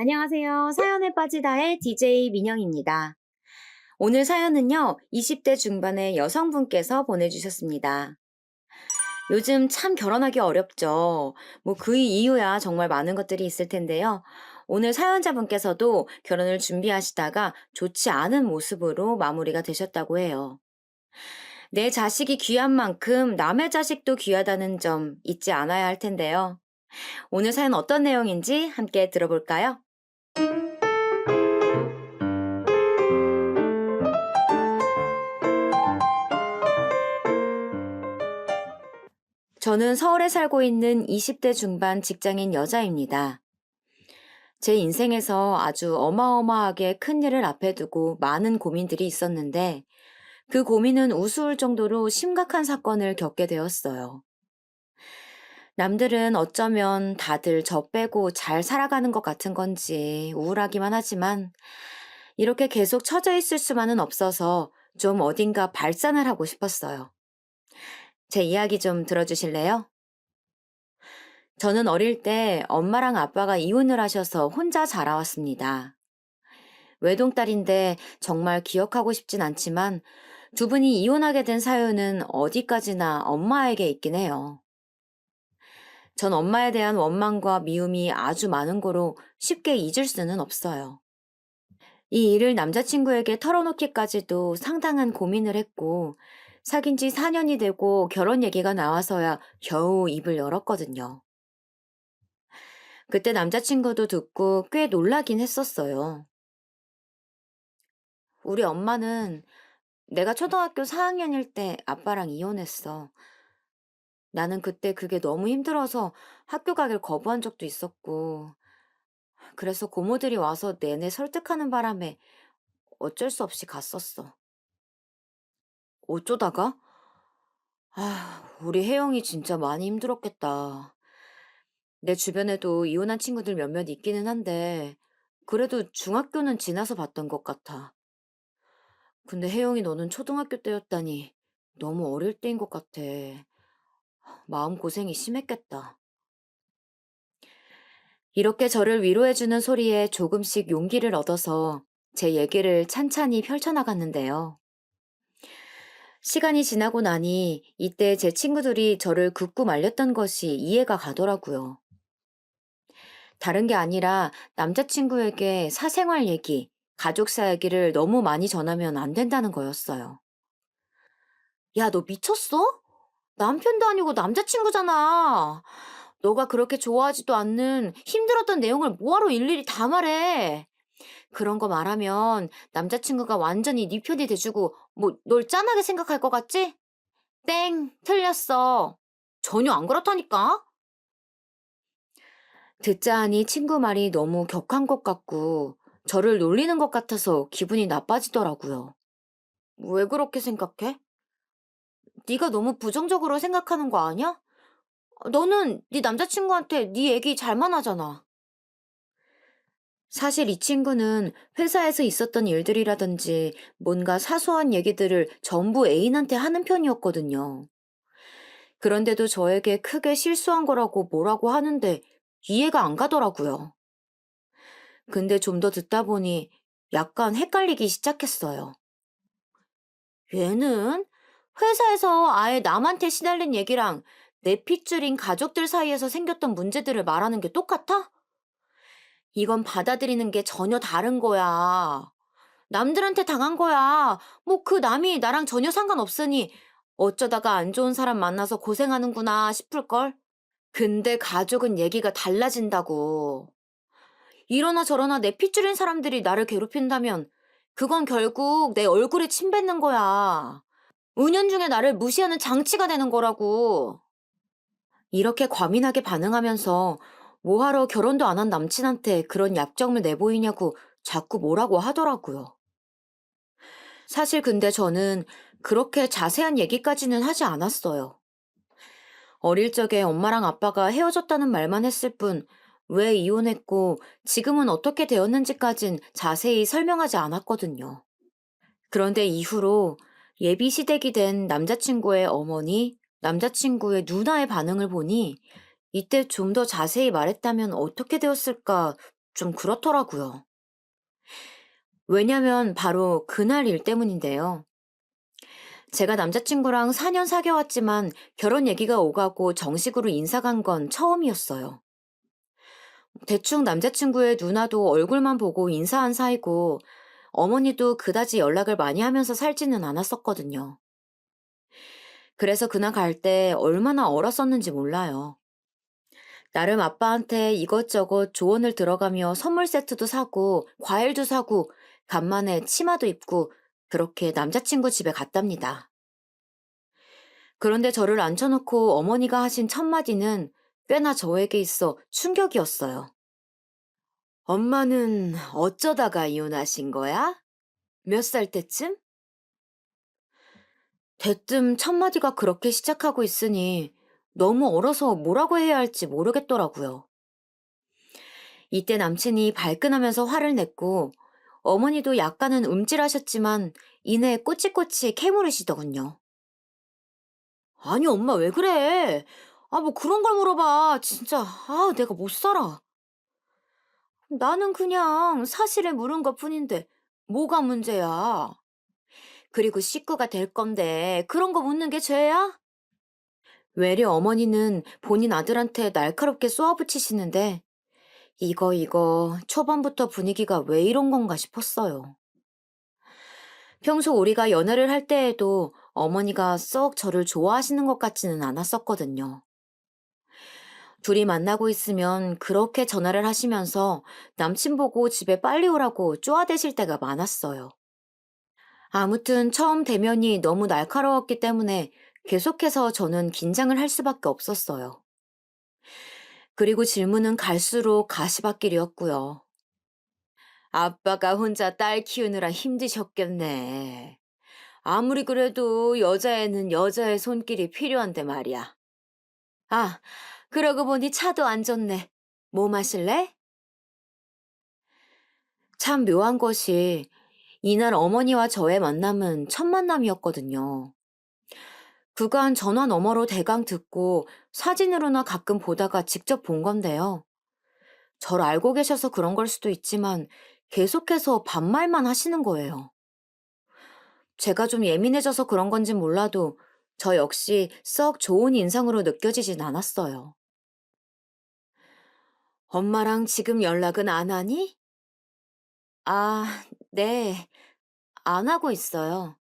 안녕하세요. 사연에 빠지다의 DJ 민영입니다. 오늘 사연은요, 20대 중반의 여성분께서 보내주셨습니다. 요즘 참 결혼하기 어렵죠. 뭐 그 이유야 정말 많은 것들이 있을 텐데요. 오늘 사연자분께서도 결혼을 준비하시다가 좋지 않은 모습으로 마무리가 되셨다고 해요. 내 자식이 귀한 만큼 남의 자식도 귀하다는 점 잊지 않아야 할 텐데요. 오늘 사연 어떤 내용인지 함께 들어볼까요? 저는 서울에 살고 있는 20대 중반 직장인 여자입니다. 제 인생에서 아주 어마어마하게 큰 일을 앞에 두고 많은 고민들이 있었는데 그 고민은 우스울 정도로 심각한 사건을 겪게 되었어요. 남들은 어쩌면 다들 저 빼고 잘 살아가는 것 같은 건지 우울하기만 하지만 이렇게 계속 처져 있을 수만은 없어서 좀 어딘가 발산을 하고 싶었어요. 제 이야기 좀 들어주실래요? 저는 어릴 때 엄마랑 아빠가 이혼을 하셔서 혼자 자라왔습니다. 외동딸인데 정말 기억하고 싶진 않지만 두 분이 이혼하게 된 사유는 어디까지나 엄마에게 있긴 해요. 전 엄마에 대한 원망과 미움이 아주 많은 거로 쉽게 잊을 수는 없어요. 이 일을 남자친구에게 털어놓기까지도 상당한 고민을 했고 사귄 지 4년이 되고 결혼 얘기가 나와서야 겨우 입을 열었거든요. 그때 남자친구도 듣고 꽤 놀라긴 했었어요. 우리 엄마는 내가 초등학교 4학년일 때 아빠랑 이혼했어. 나는 그때 그게 너무 힘들어서 학교 가길 거부한 적도 있었고, 그래서 고모들이 와서 내내 설득하는 바람에 어쩔 수 없이 갔었어. 어쩌다가? 우리 혜영이 진짜 많이 힘들었겠다. 내 주변에도 이혼한 친구들 몇몇 있기는 한데, 그래도 중학교는 지나서 봤던 것 같아. 근데 혜영이 너는 초등학교 때였다니 너무 어릴 때인 것 같아. 마음고생이 심했겠다. 이렇게 저를 위로해주는 소리에 조금씩 용기를 얻어서 제 얘기를 찬찬히 펼쳐나갔는데요. 시간이 지나고 나니 이때 제 친구들이 저를 극구 말렸던 것이 이해가 가더라고요. 다른 게 아니라 남자친구에게 사생활 얘기, 가족사 얘기를 너무 많이 전하면 안 된다는 거였어요. 야, 너 미쳤어? 남편도 아니고 남자친구잖아. 너가 그렇게 좋아하지도 않는 힘들었던 내용을 뭐하러 일일이 다 말해. 그런 거 말하면 남자친구가 완전히 네 편이 돼주고 뭐 널 짠하게 생각할 것 같지? 땡, 틀렸어. 전혀 안 그렇다니까? 듣자 하니 친구 말이 너무 격한 것 같고 저를 놀리는 것 같아서 기분이 나빠지더라고요. 왜 그렇게 생각해? 네가 너무 부정적으로 생각하는 거 아니야? 너는 네 남자친구한테 네 얘기 잘만 하잖아. 사실 이 친구는 회사에서 있었던 일들이라든지 뭔가 사소한 얘기들을 전부 애인한테 하는 편이었거든요. 그런데도 저에게 크게 실수한 거라고 뭐라고 하는데 이해가 안 가더라고요. 근데 좀 더 듣다 보니 약간 헷갈리기 시작했어요. 얘는 회사에서 아예 남한테 시달린 얘기랑 내 핏줄인 가족들 사이에서 생겼던 문제들을 말하는 게 똑같아? 이건 받아들이는 게 전혀 다른 거야. 남들한테 당한 거야. 뭐 그 남이 나랑 전혀 상관없으니 어쩌다가 안 좋은 사람 만나서 고생하는구나 싶을걸? 근데 가족은 얘기가 달라진다고. 이러나 저러나 내 핏줄인 사람들이 나를 괴롭힌다면 그건 결국 내 얼굴에 침 뱉는 거야. 은연중에 나를 무시하는 장치가 되는 거라고. 이렇게 과민하게 반응하면서 뭐하러 결혼도 안 한 남친한테 그런 약점을 내보이냐고 자꾸 뭐라고 하더라고요. 사실 근데 저는 그렇게 자세한 얘기까지는 하지 않았어요. 어릴 적에 엄마랑 아빠가 헤어졌다는 말만 했을 뿐, 왜 이혼했고 지금은 어떻게 되었는지까진 자세히 설명하지 않았거든요. 그런데 이후로 예비 시댁이 된 남자친구의 어머니, 남자친구의 누나의 반응을 보니 이때 좀 더 자세히 말했다면 어떻게 되었을까 좀 그렇더라고요. 왜냐면 바로 그날 일 때문인데요. 제가 남자친구랑 4년 사귀어왔지만 결혼 얘기가 오가고 정식으로 인사 간 건 처음이었어요. 대충 남자친구의 누나도 얼굴만 보고 인사한 사이고 어머니도 그다지 연락을 많이 하면서 살지는 않았었거든요. 그래서 그날 갈 때 얼마나 얼었었는지 몰라요. 나름 아빠한테 이것저것 조언을 들어가며 선물 세트도 사고 과일도 사고 간만에 치마도 입고 그렇게 남자친구 집에 갔답니다. 그런데 저를 앉혀놓고 어머니가 하신 첫 마디는 꽤나 저에게 있어 충격이었어요. 엄마는 어쩌다가 이혼하신 거야? 몇 살 때쯤? 대뜸 첫 마디가 그렇게 시작하고 있으니 너무 어려서 뭐라고 해야 할지 모르겠더라고요. 이때 남친이 발끈하면서 화를 냈고 어머니도 약간은 움찔하셨지만 이내 꼬치꼬치 캐물으시더군요. 아니 엄마 왜 그래? 아 뭐 그런 걸 물어봐. 진짜 내가 못 살아. 나는 그냥 사실을 물은 것뿐인데 뭐가 문제야? 그리고 식구가 될 건데 그런 거 묻는 게 죄야? 외려 어머니는 본인 아들한테 날카롭게 쏘아붙이시는데 이거 초반부터 분위기가 왜 이런 건가 싶었어요. 평소 우리가 연애를 할 때에도 어머니가 썩 저를 좋아하시는 것 같지는 않았었거든요. 둘이 만나고 있으면 그렇게 전화를 하시면서 남친 보고 집에 빨리 오라고 쪼아대실 때가 많았어요. 아무튼 처음 대면이 너무 날카로웠기 때문에 계속해서 저는 긴장을 할 수밖에 없었어요. 그리고 질문은 갈수록 가시밭길이었고요. 아빠가 혼자 딸 키우느라 힘드셨겠네. 아무리 그래도 여자애는 여자의 손길이 필요한데 말이야. 아, 그러고 보니 차도 안 줬네. 뭐 마실래? 참 묘한 것이 이날 어머니와 저의 만남은 첫 만남이었거든요. 그간 전화 너머로 대강 듣고 사진으로나 가끔 보다가 직접 본 건데요. 절 알고 계셔서 그런 걸 수도 있지만 계속해서 반말만 하시는 거예요. 제가 좀 예민해져서 그런 건진 몰라도 저 역시 썩 좋은 인상으로 느껴지진 않았어요. 엄마랑 지금 연락은 안 하니? 아, 네. 안 하고 있어요.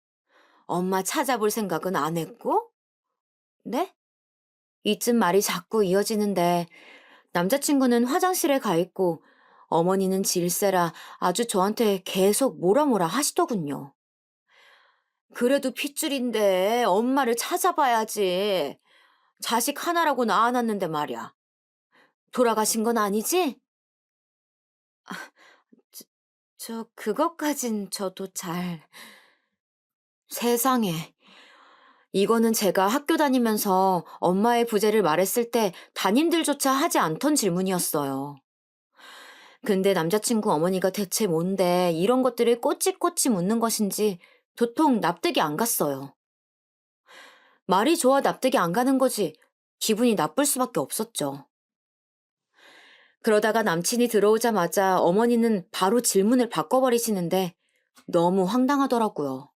엄마 찾아볼 생각은 안 했고? 네? 이쯤 말이 자꾸 이어지는데 남자친구는 화장실에 가 있고 어머니는 질세라 아주 저한테 계속 뭐라 하시더군요. 그래도 핏줄인데 엄마를 찾아봐야지. 자식 하나라고 낳아놨는데 말이야. 돌아가신 건 아니지? 저, 그것까진 저도 잘. 세상에. 이거는 제가 학교 다니면서 엄마의 부재를 말했을 때 담임들조차 하지 않던 질문이었어요. 근데 남자친구 어머니가 대체 뭔데 이런 것들을 꼬치꼬치 묻는 것인지 도통 납득이 안 갔어요. 말이 좋아 납득이 안 가는 거지 기분이 나쁠 수밖에 없었죠. 그러다가 남친이 들어오자마자 어머니는 바로 질문을 바꿔버리시는데 너무 황당하더라고요.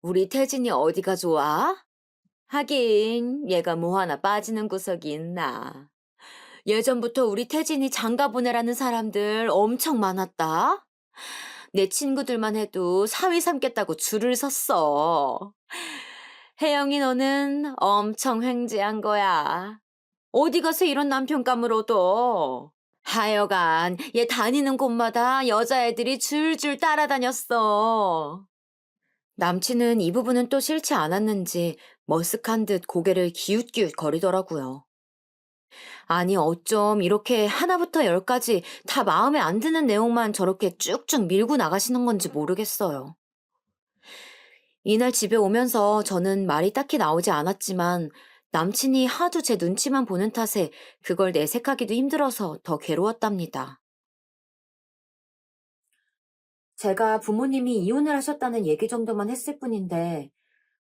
우리 태진이 어디가 좋아? 하긴 얘가 뭐 하나 빠지는 구석이 있나. 예전부터 우리 태진이 장가 보내라는 사람들 엄청 많았다. 내 친구들만 해도 사위 삼겠다고 줄을 섰어. 혜영이 너는 엄청 횡재한 거야. 어디 가서 이런 남편감을 얻어? 하여간 얘 다니는 곳마다 여자애들이 줄줄 따라다녔어. 남친은 이 부분은 또 싫지 않았는지 머쓱한 듯 고개를 기웃기웃 거리더라고요. 아니 어쩜 이렇게 하나부터 열까지 다 마음에 안 드는 내용만 저렇게 쭉쭉 밀고 나가시는 건지 모르겠어요. 이날 집에 오면서 저는 말이 딱히 나오지 않았지만 남친이 하도 제 눈치만 보는 탓에 그걸 내색하기도 힘들어서 더 괴로웠답니다. 제가 부모님이 이혼을 하셨다는 얘기 정도만 했을 뿐인데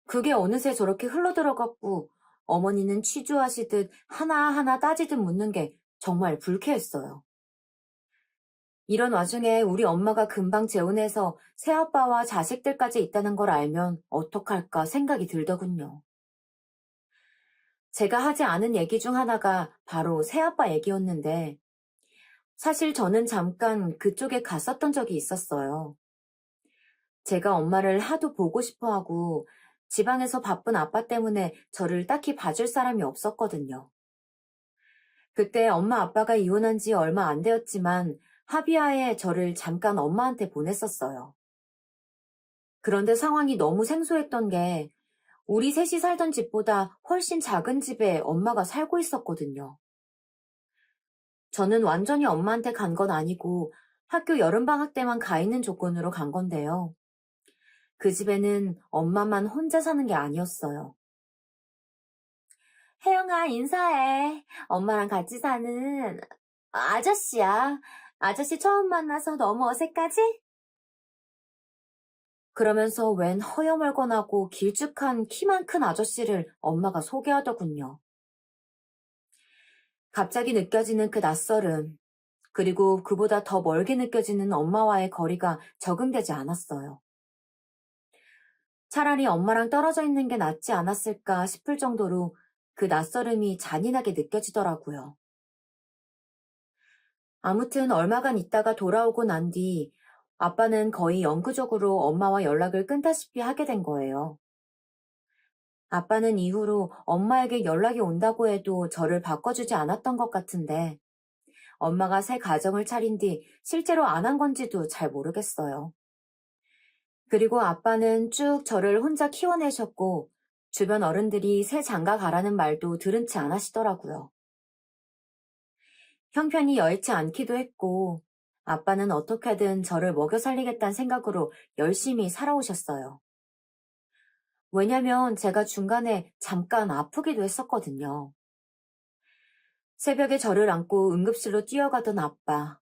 그게 어느새 저렇게 흘러들어갔고 어머니는 취조하시듯 하나하나 따지듯 묻는 게 정말 불쾌했어요. 이런 와중에 우리 엄마가 금방 재혼해서 새아빠와 자식들까지 있다는 걸 알면 어떡할까 생각이 들더군요. 제가 하지 않은 얘기 중 하나가 바로 새아빠 얘기였는데, 사실 저는 잠깐 그쪽에 갔었던 적이 있었어요. 제가 엄마를 하도 보고 싶어 하고, 지방에서 바쁜 아빠 때문에 저를 딱히 봐줄 사람이 없었거든요. 그때 엄마 아빠가 이혼한 지 얼마 안 되었지만, 합의하에 저를 잠깐 엄마한테 보냈었어요. 그런데 상황이 너무 생소했던 게, 우리 셋이 살던 집보다 훨씬 작은 집에 엄마가 살고 있었거든요. 저는 완전히 엄마한테 간 건 아니고 학교 여름방학 때만 가 있는 조건으로 간 건데요. 그 집에는 엄마만 혼자 사는 게 아니었어요. 혜영아, 인사해. 엄마랑 같이 사는 아저씨야. 아저씨 처음 만나서 너무 어색하지? 그러면서 웬 허여멀건하고 길쭉한 키만 큰 아저씨를 엄마가 소개하더군요. 갑자기 느껴지는 그 낯설음, 그리고 그보다 더 멀게 느껴지는 엄마와의 거리가 적응되지 않았어요. 차라리 엄마랑 떨어져 있는 게 낫지 않았을까 싶을 정도로 그 낯설음이 잔인하게 느껴지더라고요. 아무튼 얼마간 있다가 돌아오고 난 뒤 아빠는 거의 영구적으로 엄마와 연락을 끊다시피 하게 된 거예요. 아빠는 이후로 엄마에게 연락이 온다고 해도 저를 바꿔주지 않았던 것 같은데 엄마가 새 가정을 차린 뒤 실제로 안 한 건지도 잘 모르겠어요. 그리고 아빠는 쭉 저를 혼자 키워내셨고 주변 어른들이 새 장가 가라는 말도 들은 채 안 하시더라고요. 형편이 여의치 않기도 했고 아빠는 어떻게든 저를 먹여 살리겠다는 생각으로 열심히 살아오셨어요. 왜냐면 제가 중간에 잠깐 아프기도 했었거든요. 새벽에 저를 안고 응급실로 뛰어가던 아빠.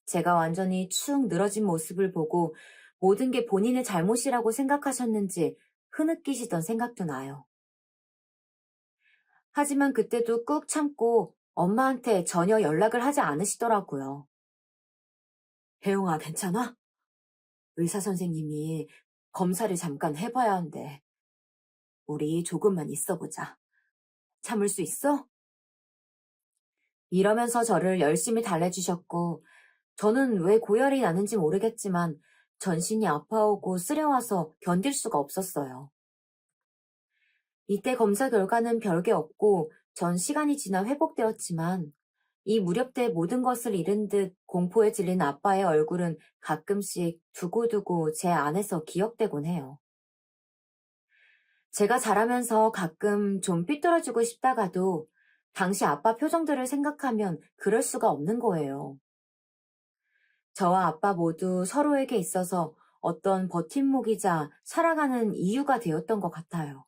제가 완전히 축 늘어진 모습을 보고 모든 게 본인의 잘못이라고 생각하셨는지 흐느끼시던 생각도 나요. 하지만 그때도 꾹 참고 엄마한테 전혀 연락을 하지 않으시더라고요. 혜영아, 괜찮아? 의사 선생님이 검사를 잠깐 해봐야 한대. 우리 조금만 있어보자. 참을 수 있어? 이러면서 저를 열심히 달래주셨고, 저는 왜 고열이 나는지 모르겠지만 전신이 아파오고 쓰려와서 견딜 수가 없었어요. 이때 검사 결과는 별게 없고 전 시간이 지나 회복되었지만 이 무렵대 모든 것을 잃은 듯 공포에 질린 아빠의 얼굴은 가끔씩 두고두고 제 안에서 기억되곤 해요. 제가 자라면서 가끔 좀 삐뚤어지고 싶다가도 당시 아빠 표정들을 생각하면 그럴 수가 없는 거예요. 저와 아빠 모두 서로에게 있어서 어떤 버팀목이자 살아가는 이유가 되었던 것 같아요.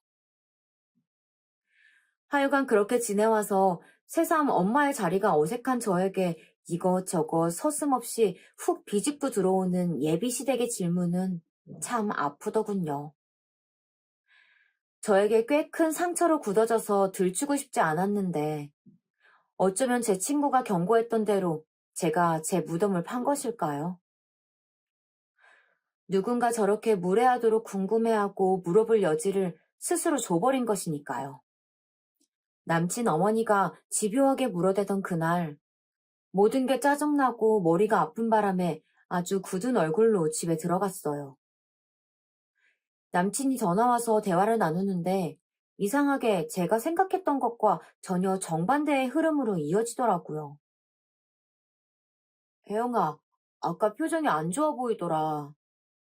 하여간 그렇게 지내와서 새삼 엄마의 자리가 어색한 저에게 이것저것 서슴없이 훅 비집고 들어오는 예비시댁의 질문은 참 아프더군요. 저에게 꽤 큰 상처로 굳어져서 들추고 싶지 않았는데 어쩌면 제 친구가 경고했던 대로 제가 제 무덤을 판 것일까요? 누군가 저렇게 무례하도록 궁금해하고 물어볼 여지를 스스로 줘버린 것이니까요. 남친 어머니가 집요하게 물어대던 그날 모든 게 짜증나고 머리가 아픈 바람에 아주 굳은 얼굴로 집에 들어갔어요. 남친이 전화와서 대화를 나누는데 이상하게 제가 생각했던 것과 전혀 정반대의 흐름으로 이어지더라고요. 혜영아, 아까 표정이 안 좋아 보이더라.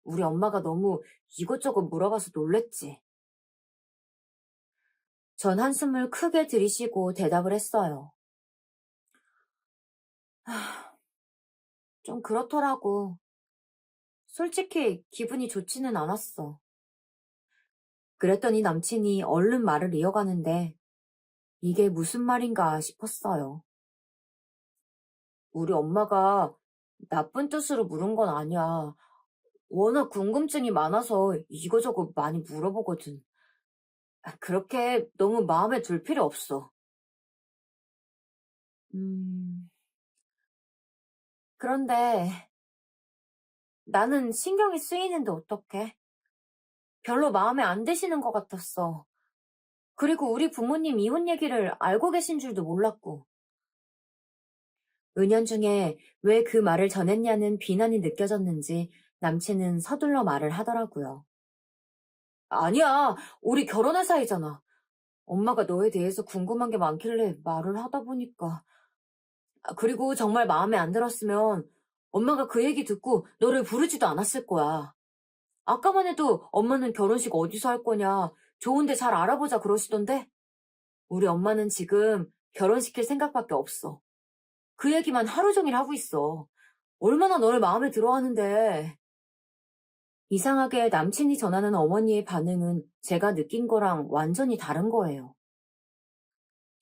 우리 엄마가 너무 이것저것 물어봐서 놀랬지. 전 한숨을 크게 들이쉬고 대답을 했어요. 하, 좀 그렇더라고. 솔직히 기분이 좋지는 않았어. 그랬더니 남친이 얼른 말을 이어가는데 이게 무슨 말인가 싶었어요. 우리 엄마가 나쁜 뜻으로 물은 건 아니야. 워낙 궁금증이 많아서 이거저거 많이 물어보거든. 그렇게 너무 마음에 둘 필요 없어. 음, 그런데 나는 신경이 쓰이는데 어떡해? 별로 마음에 안 드시는 것 같았어. 그리고 우리 부모님 이혼 얘기를 알고 계신 줄도 몰랐고. 은연중에 왜 그 말을 전했냐는 비난이 느껴졌는지 남친은 서둘러 말을 하더라고요. 아니야, 우리 결혼할 사이잖아. 엄마가 너에 대해서 궁금한 게 많길래 말을 하다 보니까. 그리고 정말 마음에 안 들었으면 엄마가 그 얘기 듣고 너를 부르지도 않았을 거야. 아까만 해도 엄마는 결혼식 어디서 할 거냐, 좋은데 잘 알아보자 그러시던데? 우리 엄마는 지금 결혼시킬 생각밖에 없어. 그 얘기만 하루 종일 하고 있어. 얼마나 너를 마음에 들어 하는데. 이상하게 남친이 전하는 어머니의 반응은 제가 느낀 거랑 완전히 다른 거예요.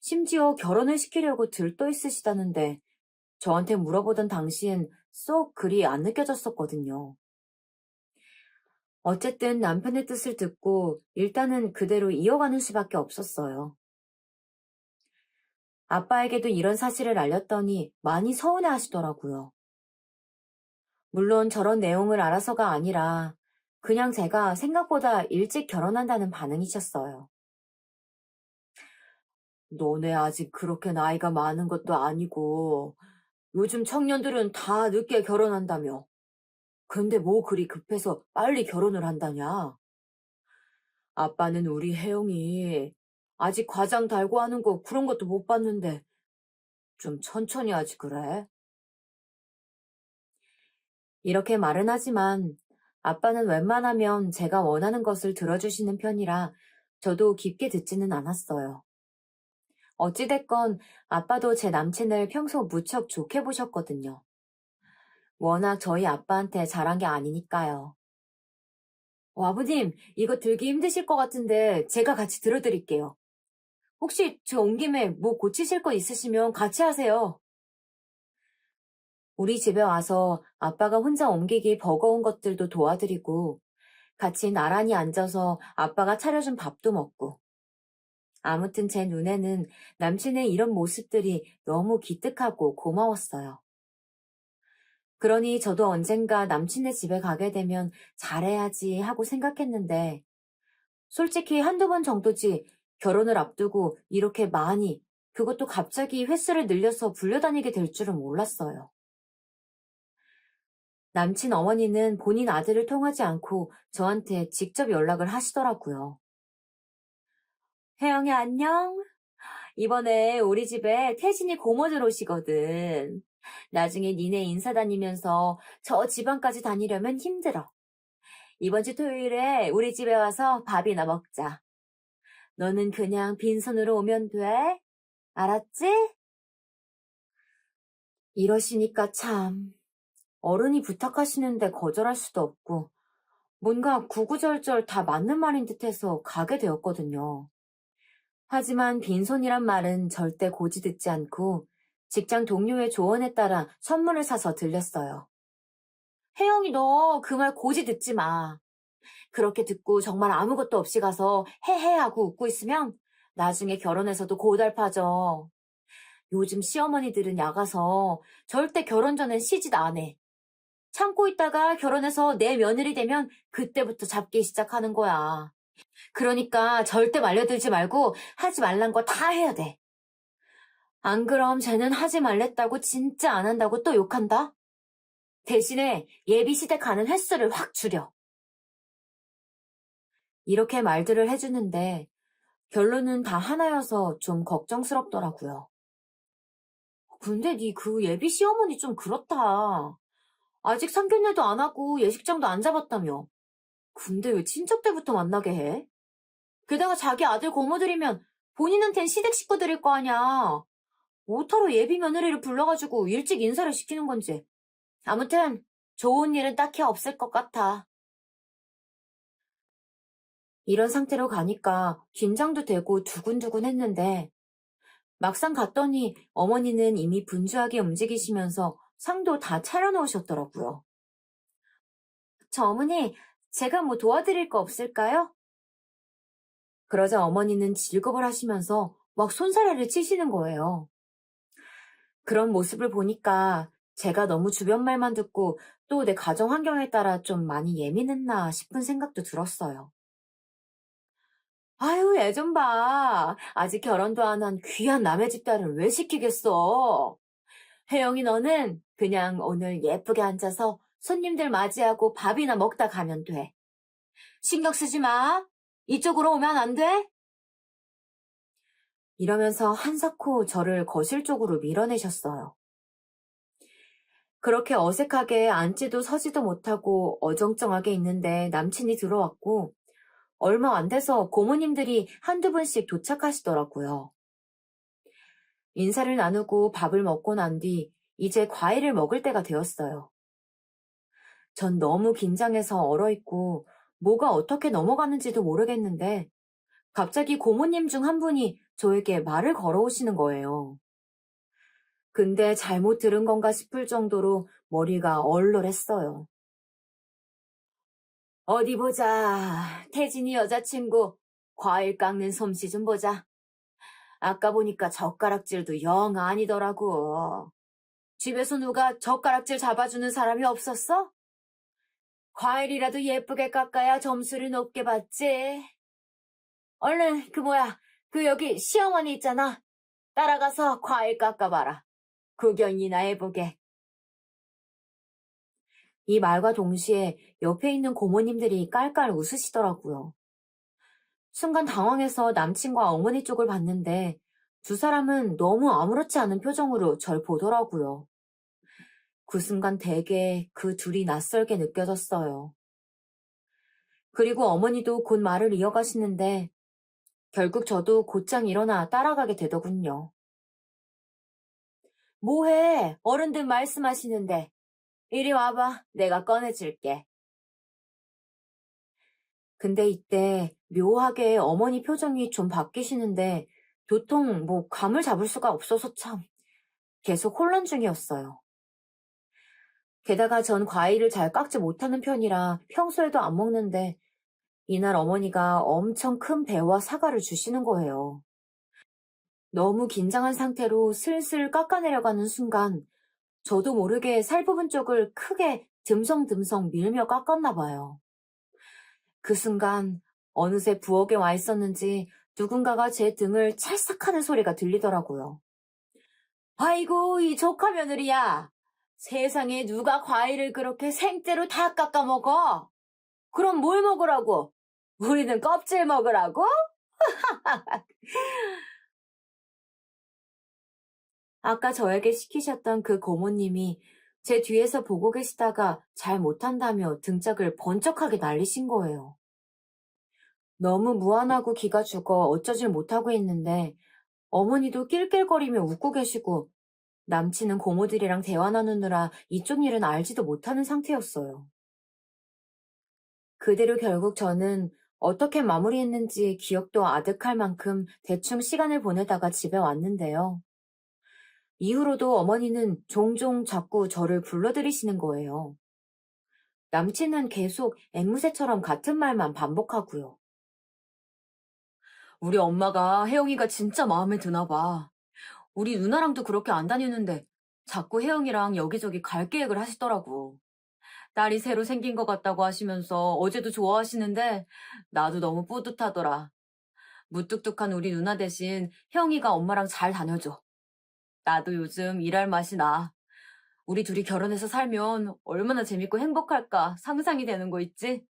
심지어 결혼을 시키려고 들떠 있으시다는데 저한테 물어보던 당시엔 쏙 그리 안 느껴졌었거든요. 어쨌든 남편의 뜻을 듣고 일단은 그대로 이어가는 수밖에 없었어요. 아빠에게도 이런 사실을 알렸더니 많이 서운해 하시더라고요. 물론 저런 내용을 알아서가 아니라 그냥 제가 생각보다 일찍 결혼한다는 반응이셨어요. 너네 아직 그렇게 나이가 많은 것도 아니고 요즘 청년들은 다 늦게 결혼한다며. 근데 뭐 그리 급해서 빨리 결혼을 한다냐? 아빠는 우리 혜영이 아직 과장 달고 하는 거 그런 것도 못 봤는데 좀 천천히 하지 그래? 이렇게 말은 하지만 아빠는 웬만하면 제가 원하는 것을 들어주시는 편이라 저도 깊게 듣지는 않았어요. 어찌됐건 아빠도 제 남친을 평소 무척 좋게 보셨거든요. 워낙 저희 아빠한테 잘한 게 아니니까요. 아버님, 이거 들기 힘드실 것 같은데 제가 같이 들어드릴게요. 혹시 저 온 김에 뭐 고치실 거 있으시면 같이 하세요. 우리 집에 와서 아빠가 혼자 옮기기 버거운 것들도 도와드리고 같이 나란히 앉아서 아빠가 차려준 밥도 먹고. 아무튼 제 눈에는 남친의 이런 모습들이 너무 기특하고 고마웠어요. 그러니 저도 언젠가 남친네 집에 가게 되면 잘해야지 하고 생각했는데 솔직히 한두 번 정도지 결혼을 앞두고 이렇게 많이 그것도 갑자기 횟수를 늘려서 불려다니게 될 줄은 몰랐어요. 남친 어머니는 본인 아들을 통하지 않고 저한테 직접 연락을 하시더라고요. 혜영이 안녕? 이번에 우리 집에 태진이 고모들 오시거든. 나중에 니네 인사 다니면서 저 지방까지 다니려면 힘들어. 이번 주 토요일에 우리 집에 와서 밥이나 먹자. 너는 그냥 빈손으로 오면 돼. 알았지? 이러시니까 참 어른이 부탁하시는데 거절할 수도 없고 뭔가 구구절절 다 맞는 말인 듯해서 가게 되었거든요. 하지만 빈손이란 말은 절대 고지 듣지 않고 직장 동료의 조언에 따라 선물을 사서 들렸어요. 혜영이 너 그 말 고지 듣지 마. 그렇게 듣고 정말 아무것도 없이 가서 헤헤 하고 웃고 있으면 나중에 결혼해서도 고달파져. 요즘 시어머니들은 야가서 절대 결혼 전엔 시집 안 해. 참고 있다가 결혼해서 내 며느리 되면 그때부터 잡기 시작하는 거야. 그러니까 절대 말려들지 말고 하지 말란 거 다 해야 돼. 안 그럼 쟤는 하지 말랬다고 진짜 안 한다고 또 욕한다? 대신에 예비시대 가는 횟수를 확 줄여. 이렇게 말들을 해주는데 결론은 다 하나여서 좀 걱정스럽더라고요. 근데 네 그 예비 시어머니 좀 그렇다. 아직 상견례도 안 하고 예식장도 안 잡았다며. 근데 왜 친척 때부터 만나게 해? 게다가 자기 아들 고모들이면 본인한텐 시댁 식구들일 거 아냐. 뭐하러 예비 며느리를 불러가지고 일찍 인사를 시키는 건지. 아무튼 좋은 일은 딱히 없을 것 같아. 이런 상태로 가니까 긴장도 되고 두근두근 했는데 막상 갔더니 어머니는 이미 분주하게 움직이시면서 상도 다 차려놓으셨더라고요. 저 어머니, 제가 뭐 도와드릴 거 없을까요? 그러자 어머니는 질겁을 하시면서 막 손사래를 치시는 거예요. 그런 모습을 보니까 제가 너무 주변 말만 듣고 또 내 가정 환경에 따라 좀 많이 예민했나 싶은 생각도 들었어요. 아유, 애 좀 봐. 아직 결혼도 안 한 귀한 남의 집딸을 왜 시키겠어? 혜영이 너는 그냥 오늘 예쁘게 앉아서 손님들 맞이하고 밥이나 먹다 가면 돼. 신경 쓰지 마. 이쪽으로 오면 안 돼? 이러면서 한사코 저를 거실 쪽으로 밀어내셨어요. 그렇게 어색하게 앉지도 서지도 못하고 어정쩡하게 있는데 남친이 들어왔고 얼마 안 돼서 고모님들이 한두 분씩 도착하시더라고요. 인사를 나누고 밥을 먹고 난 뒤 이제 과일을 먹을 때가 되었어요. 전 너무 긴장해서 얼어있고 뭐가 어떻게 넘어가는지도 모르겠는데 갑자기 고모님 중 한 분이 저에게 말을 걸어오시는 거예요. 근데 잘못 들은 건가 싶을 정도로 머리가 얼얼했어요. 어디 보자. 태진이 여자친구 과일 깎는 솜씨 좀 보자. 아까 보니까 젓가락질도 영 아니더라고. 집에서 누가 젓가락질 잡아주는 사람이 없었어? 과일이라도 예쁘게 깎아야 점수를 높게 받지. 얼른 그 여기 시어머니 있잖아. 따라가서 과일 깎아봐라. 구경이나 해보게. 이 말과 동시에 옆에 있는 고모님들이 깔깔 웃으시더라고요. 순간 당황해서 남친과 어머니 쪽을 봤는데 두 사람은 너무 아무렇지 않은 표정으로 절 보더라고요. 그 순간 되게 그 둘이 낯설게 느껴졌어요. 그리고 어머니도 곧 말을 이어가시는데 결국 저도 곧장 일어나 따라가게 되더군요. 뭐해? 어른들 말씀하시는데. 이리 와봐. 내가 꺼내줄게. 근데 이때 묘하게 어머니 표정이 좀 바뀌시는데 도통 감을 잡을 수가 없어서 참 계속 혼란 중이었어요. 게다가 전 과일을 잘 깎지 못하는 편이라 평소에도 안 먹는데 이날 어머니가 엄청 큰 배와 사과를 주시는 거예요. 너무 긴장한 상태로 슬슬 깎아내려가는 순간 저도 모르게 살 부분 쪽을 크게 듬성듬성 밀며 깎았나 봐요. 그 순간 어느새 부엌에 와 있었는지 누군가가 제 등을 찰싹하는 소리가 들리더라고요. 아이고, 이 조카 며느리야. 세상에 누가 과일을 그렇게 생째로 다 깎아 먹어? 그럼 뭘 먹으라고? 우리는 껍질 먹으라고? 아까 저에게 시키셨던 그 고모님이 제 뒤에서 보고 계시다가 잘 못한다며 등짝을 번쩍하게 날리신 거예요. 너무 무안하고 기가 죽어 어쩌질 못하고 있는데 어머니도 낄낄거리며 웃고 계시고 남친은 고모들이랑 대화 나누느라 이쪽 일은 알지도 못하는 상태였어요. 그대로 결국 저는 어떻게 마무리했는지 기억도 아득할 만큼 대충 시간을 보내다가 집에 왔는데요. 이후로도 어머니는 종종 자꾸 저를 불러들이시는 거예요. 남친은 계속 앵무새처럼 같은 말만 반복하고요. 우리 엄마가 혜영이가 진짜 마음에 드나 봐. 우리 누나랑도 그렇게 안 다니는데 자꾸 혜영이랑 여기저기 갈 계획을 하시더라고. 딸이 새로 생긴 것 같다고 하시면서 어제도 좋아하시는데 나도 너무 뿌듯하더라. 무뚝뚝한 우리 누나 대신 혜영이가 엄마랑 잘 다녀줘. 나도 요즘 일할 맛이 나. 우리 둘이 결혼해서 살면 얼마나 재밌고 행복할까 상상이 되는 거 있지?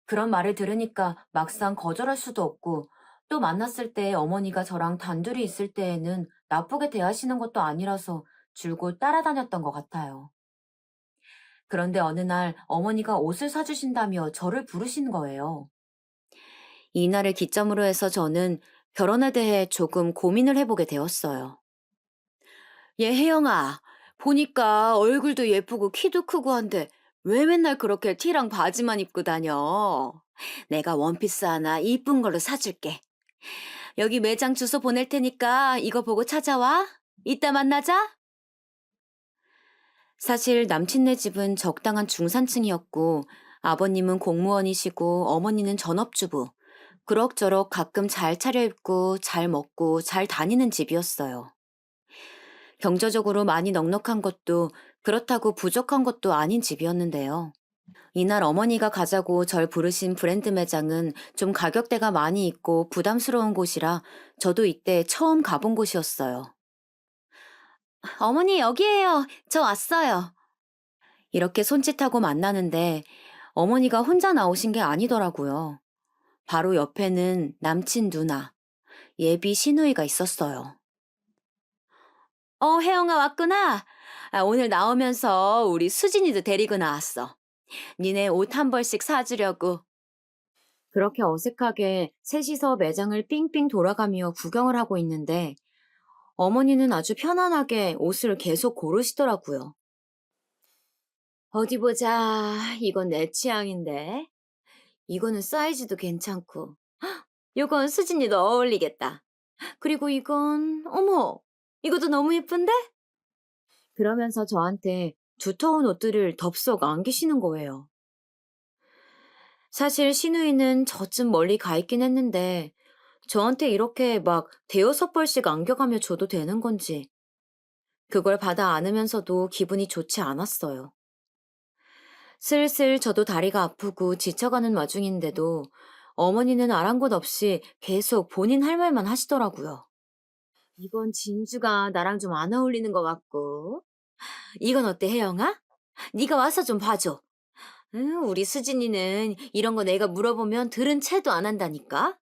그런 말을 들으니까 막상 거절할 수도 없고 또 만났을 때 어머니가 저랑 단둘이 있을 때에는 나쁘게 대하시는 것도 아니라서 줄곧 따라다녔던 것 같아요. 그런데 어느 날 어머니가 옷을 사주신다며 저를 부르신 거예요. 이날을 기점으로 해서 저는 결혼에 대해 조금 고민을 해보게 되었어요. 얘 혜영아, 보니까 얼굴도 예쁘고 키도 크고 한데 왜 맨날 그렇게 티랑 바지만 입고 다녀? 내가 원피스 하나 이쁜 걸로 사줄게. 여기 매장 주소 보낼 테니까 이거 보고 찾아와. 이따 만나자. 사실 남친네 집은 적당한 중산층이었고 아버님은 공무원이시고 어머니는 전업주부. 그럭저럭 가끔 잘 차려입고 잘 먹고 잘 다니는 집이었어요. 경제적으로 많이 넉넉한 것도 그렇다고 부족한 것도 아닌 집이었는데요. 이날 어머니가 가자고 절 부르신 브랜드 매장은 좀 가격대가 많이 있고 부담스러운 곳이라 저도 이때 처음 가본 곳이었어요. 어머니, 여기에요. 저 왔어요. 이렇게 손짓하고 만나는데 어머니가 혼자 나오신 게 아니더라고요. 바로 옆에는 남친 누나, 예비 시누이가 있었어요. 혜영아 왔구나. 오늘 나오면서 우리 수진이도 데리고 나왔어. 니네 옷 한 벌씩 사주려고. 그렇게 어색하게 셋이서 매장을 삥삥 돌아가며 구경을 하고 있는데 어머니는 아주 편안하게 옷을 계속 고르시더라고요. 어디 보자. 이건 내 취향인데. 이거는 사이즈도 괜찮고. 이건 수진이도 어울리겠다. 그리고 이건, 어머, 이것도 너무 예쁜데? 그러면서 저한테 두터운 옷들을 덥석 안기시는 거예요. 사실 시누이는 저쯤 멀리 가 있긴 했는데 저한테 이렇게 막 대여섯 벌씩 안겨가며 줘도 되는 건지 그걸 받아 안으면서도 기분이 좋지 않았어요. 슬슬 저도 다리가 아프고 지쳐가는 와중인데도 어머니는 아랑곳 없이 계속 본인 할 말만 하시더라고요. 이건 진주가 나랑 좀 안 어울리는 것 같고. 이건 어때, 혜영아? 네가 와서 좀 봐줘. 응, 우리 수진이는 이런 거 내가 물어보면 들은 채도 안 한다니까?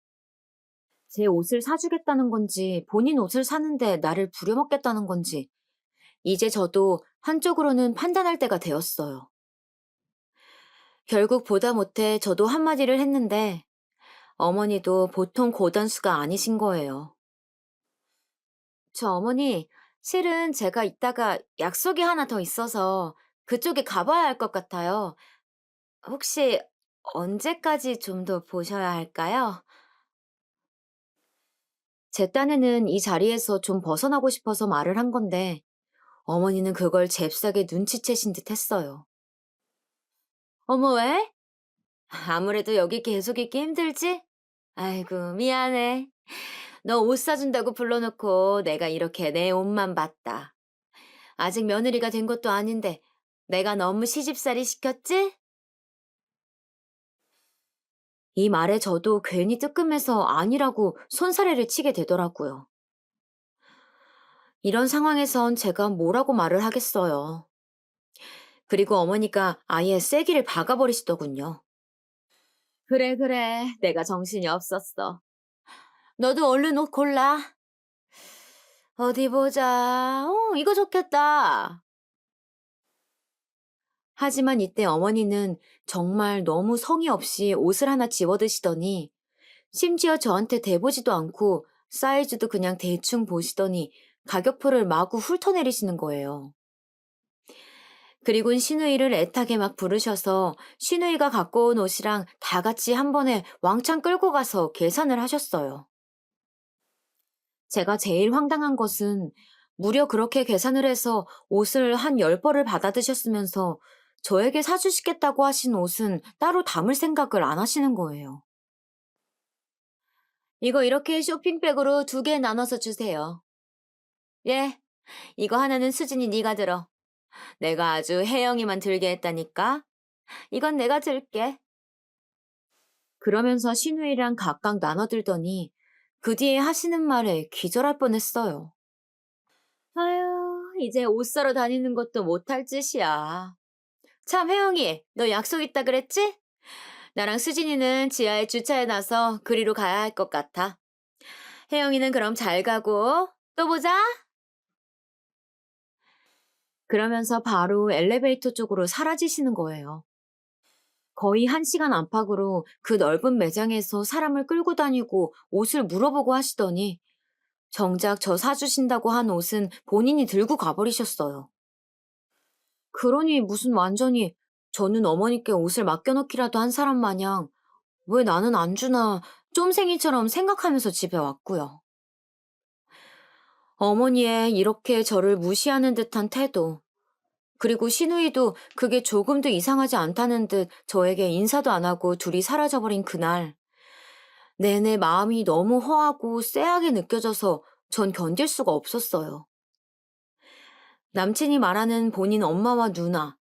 제 옷을 사주겠다는 건지 본인 옷을 사는데 나를 부려먹겠다는 건지 이제 저도 한쪽으로는 판단할 때가 되었어요. 결국 보다 못해 저도 한마디를 했는데 어머니도 보통 고단수가 아니신 거예요. 저 어머니, 실은 제가 이따가 약속이 하나 더 있어서 그쪽에 가봐야 할 것 같아요. 혹시 언제까지 좀 더 보셔야 할까요? 제 딴에는 이 자리에서 좀 벗어나고 싶어서 말을 한 건데 어머니는 그걸 잽싸게 눈치채신 듯 했어요. 어머, 왜? 아무래도 여기 계속 있기 힘들지? 아이고, 미안해. 너 옷 사준다고 불러놓고 내가 이렇게 내 옷만 봤다. 아직 며느리가 된 것도 아닌데 내가 너무 시집살이 시켰지? 이 말에 저도 괜히 뜨끔해서 아니라고 손사래를 치게 되더라고요. 이런 상황에선 제가 뭐라고 말을 하겠어요. 그리고 어머니가 아예 쐐기를 박아버리시더군요. 그래, 그래. 내가 정신이 없었어. 너도 얼른 옷 골라. 어디 보자. 이거 좋겠다. 하지만 이때 어머니는 정말 너무 성의 없이 옷을 하나 집어드시더니 심지어 저한테 대보지도 않고 사이즈도 그냥 대충 보시더니 가격표를 마구 훑어내리시는 거예요. 그리곤 시누이를 애타게 막 부르셔서 시누이가 갖고 온 옷이랑 다 같이 한 번에 왕창 끌고 가서 계산을 하셨어요. 제가 제일 황당한 것은 무려 그렇게 계산을 해서 옷을 한 10벌을 받아드셨으면서 저에게 사주시겠다고 하신 옷은 따로 담을 생각을 안 하시는 거예요. 이거 이렇게 쇼핑백으로 2개 나눠서 주세요. 예, 이거 하나는 수진이 네가 들어. 내가 아주 혜영이만 들게 했다니까. 이건 내가 들게. 그러면서 신우이랑 각각 나눠들더니 그 뒤에 하시는 말에 기절할 뻔했어요. 아유, 이제 옷 사러 다니는 것도 못할 짓이야. 참, 혜영이, 너 약속 있다 그랬지? 나랑 수진이는 지하에 주차해놔서 그리로 가야 할 것 같아. 혜영이는 그럼 잘 가고 또 보자. 그러면서 바로 엘리베이터 쪽으로 사라지시는 거예요. 거의 1시간 안팎으로 그 넓은 매장에서 사람을 끌고 다니고 옷을 물어보고 하시더니 정작 저 사주신다고 한 옷은 본인이 들고 가버리셨어요. 그러니 무슨 완전히 저는 어머니께 옷을 맡겨놓기라도 한 사람 마냥 왜 나는 안 주나 쫌생이처럼 생각하면서 집에 왔고요. 어머니의 이렇게 저를 무시하는 듯한 태도, 그리고 시누이도 그게 조금도 이상하지 않다는 듯 저에게 인사도 안 하고 둘이 사라져버린 그날, 내내 마음이 너무 허하고 쎄하게 느껴져서 전 견딜 수가 없었어요. 남친이 말하는 본인 엄마와 누나,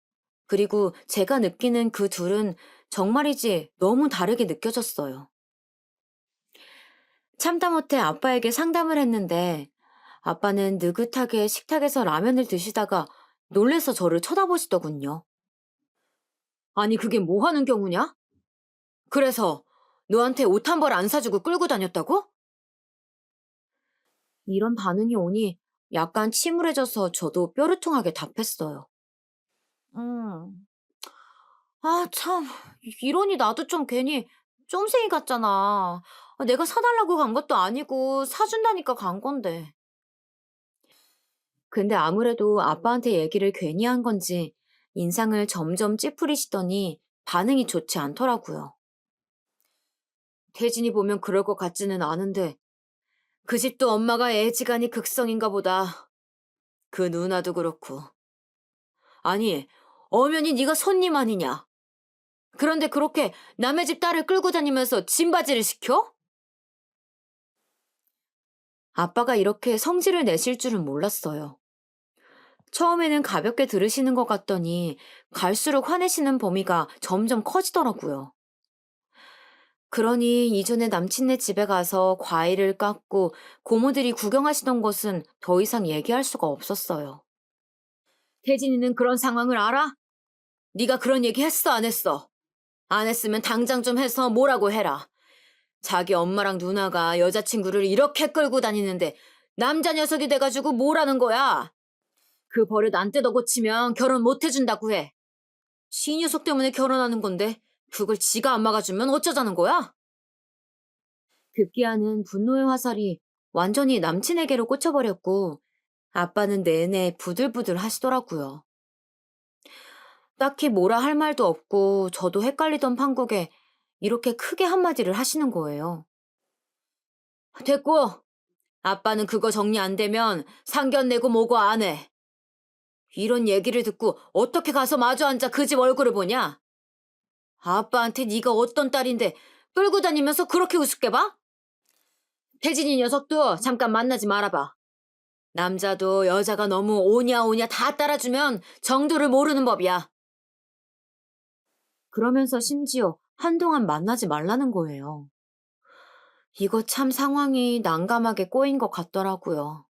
그리고 제가 느끼는 그 둘은 정말이지 너무 다르게 느껴졌어요. 참다 못해 아빠에게 상담을 했는데 아빠는 느긋하게 식탁에서 라면을 드시다가 놀래서 저를 쳐다보시더군요. 아니, 그게 뭐 하는 경우냐? 그래서 너한테 옷 한 벌 안 사주고 끌고 다녔다고? 이런 반응이 오니 약간 침울해져서 저도 뾰루퉁하게 답했어요. 음, 참, 이러니 나도 좀 괜히 쫌생이 같잖아. 내가 사달라고 간 것도 아니고 사준다니까 간 건데. 근데 아무래도 아빠한테 얘기를 괜히 한 건지 인상을 점점 찌푸리시더니 반응이 좋지 않더라고요. 태진이 보면 그럴 것 같지는 않은데 그 집도 엄마가 애지간히 극성인가 보다. 그 누나도 그렇고. 아니, 엄연히 네가 손님 아니냐. 그런데 그렇게 남의 집 딸을 끌고 다니면서 짐바지를 시켜? 아빠가 이렇게 성질을 내실 줄은 몰랐어요. 처음에는 가볍게 들으시는 것 같더니 갈수록 화내시는 범위가 점점 커지더라고요. 그러니 이전에 남친네 집에 가서 과일을 깎고 고모들이 구경하시던 것은 더 이상 얘기할 수가 없었어요. 태진이는 그런 상황을 알아? 네가 그런 얘기 했어, 안 했어? 안 했으면 당장 좀 해서 뭐라고 해라. 자기 엄마랑 누나가 여자친구를 이렇게 끌고 다니는데 남자 녀석이 돼가지고 뭐라는 거야? 그 버릇 안 뜯어 고치면 결혼 못 해준다고 해. 시 녀석 때문에 결혼하는 건데 그걸 지가 안 막아주면 어쩌자는 거야? 급기야는 분노의 화살이 완전히 남친에게로 꽂혀버렸고 아빠는 내내 부들부들 하시더라고요. 딱히 뭐라 할 말도 없고 저도 헷갈리던 판국에 이렇게 크게 한마디를 하시는 거예요. 됐고, 아빠는 그거 정리 안 되면 상견 내고 뭐고 안 해. 이런 얘기를 듣고 어떻게 가서 마주 앉아 그 집 얼굴을 보냐? 아빠한테 네가 어떤 딸인데 끌고 다니면서 그렇게 우습게 봐? 태진이 녀석도 잠깐 만나지 말아봐. 남자도 여자가 너무 오냐 오냐 다 따라주면 정도를 모르는 법이야. 그러면서 심지어 한동안 만나지 말라는 거예요. 이거 참 상황이 난감하게 꼬인 것 같더라고요.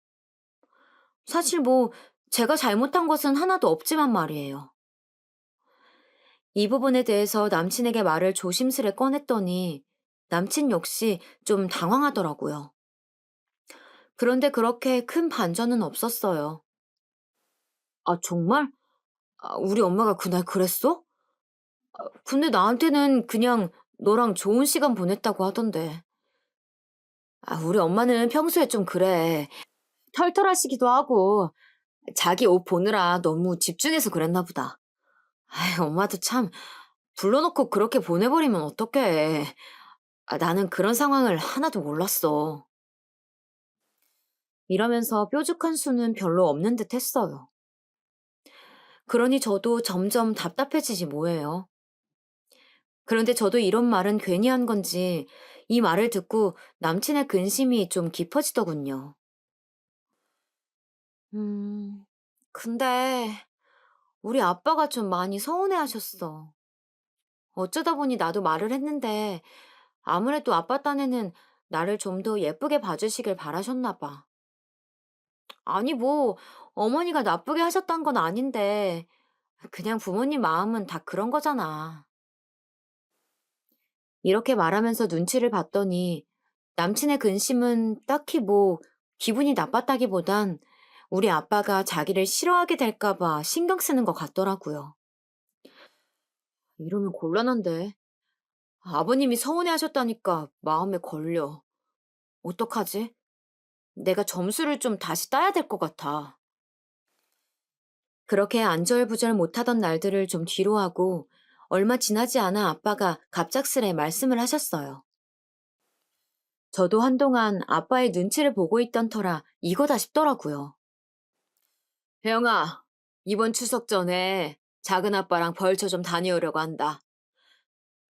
사실 뭐 제가 잘못한 것은 하나도 없지만 말이에요. 이 부분에 대해서 남친에게 말을 조심스레 꺼냈더니 남친 역시 좀 당황하더라고요. 그런데 그렇게 큰 반전은 없었어요. 아, 정말? 우리 엄마가 그날 그랬어? 근데 나한테는 그냥 너랑 좋은 시간 보냈다고 하던데. 우리 엄마는 평소에 좀 그래. 털털하시기도 하고 자기 옷 보느라 너무 집중해서 그랬나 보다. 엄마도 참 불러놓고 그렇게 보내버리면 어떡해. 나는 그런 상황을 하나도 몰랐어. 이러면서 뾰족한 수는 별로 없는 듯 했어요. 그러니 저도 점점 답답해지지 뭐예요. 그런데 저도 이런 말은 괜히 한 건지 이 말을 듣고 남친의 근심이 좀 깊어지더군요. 음, 근데 우리 아빠가 좀 많이 서운해 하셨어. 어쩌다 보니 나도 말을 했는데 아무래도 아빠 딴에는 나를 좀 더 예쁘게 봐주시길 바라셨나 봐. 아니, 뭐, 어머니가 나쁘게 하셨단 건 아닌데, 그냥 부모님 마음은 다 그런 거잖아. 이렇게 말하면서 눈치를 봤더니 남친의 근심은 딱히 뭐 기분이 나빴다기보단 우리 아빠가 자기를 싫어하게 될까봐 신경 쓰는 것 같더라고요. 이러면 곤란한데. 아버님이 서운해 하셨다니까 마음에 걸려. 어떡하지? 내가 점수를 좀 다시 따야 될 것 같아. 그렇게 안절부절 못하던 날들을 좀 뒤로 하고 얼마 지나지 않아 아빠가 갑작스레 말씀을 하셨어요. 저도 한동안 아빠의 눈치를 보고 있던 터라 이거다 싶더라고요. 혜영아, 이번 추석 전에 작은 아빠랑 벌초 좀 다녀오려고 한다.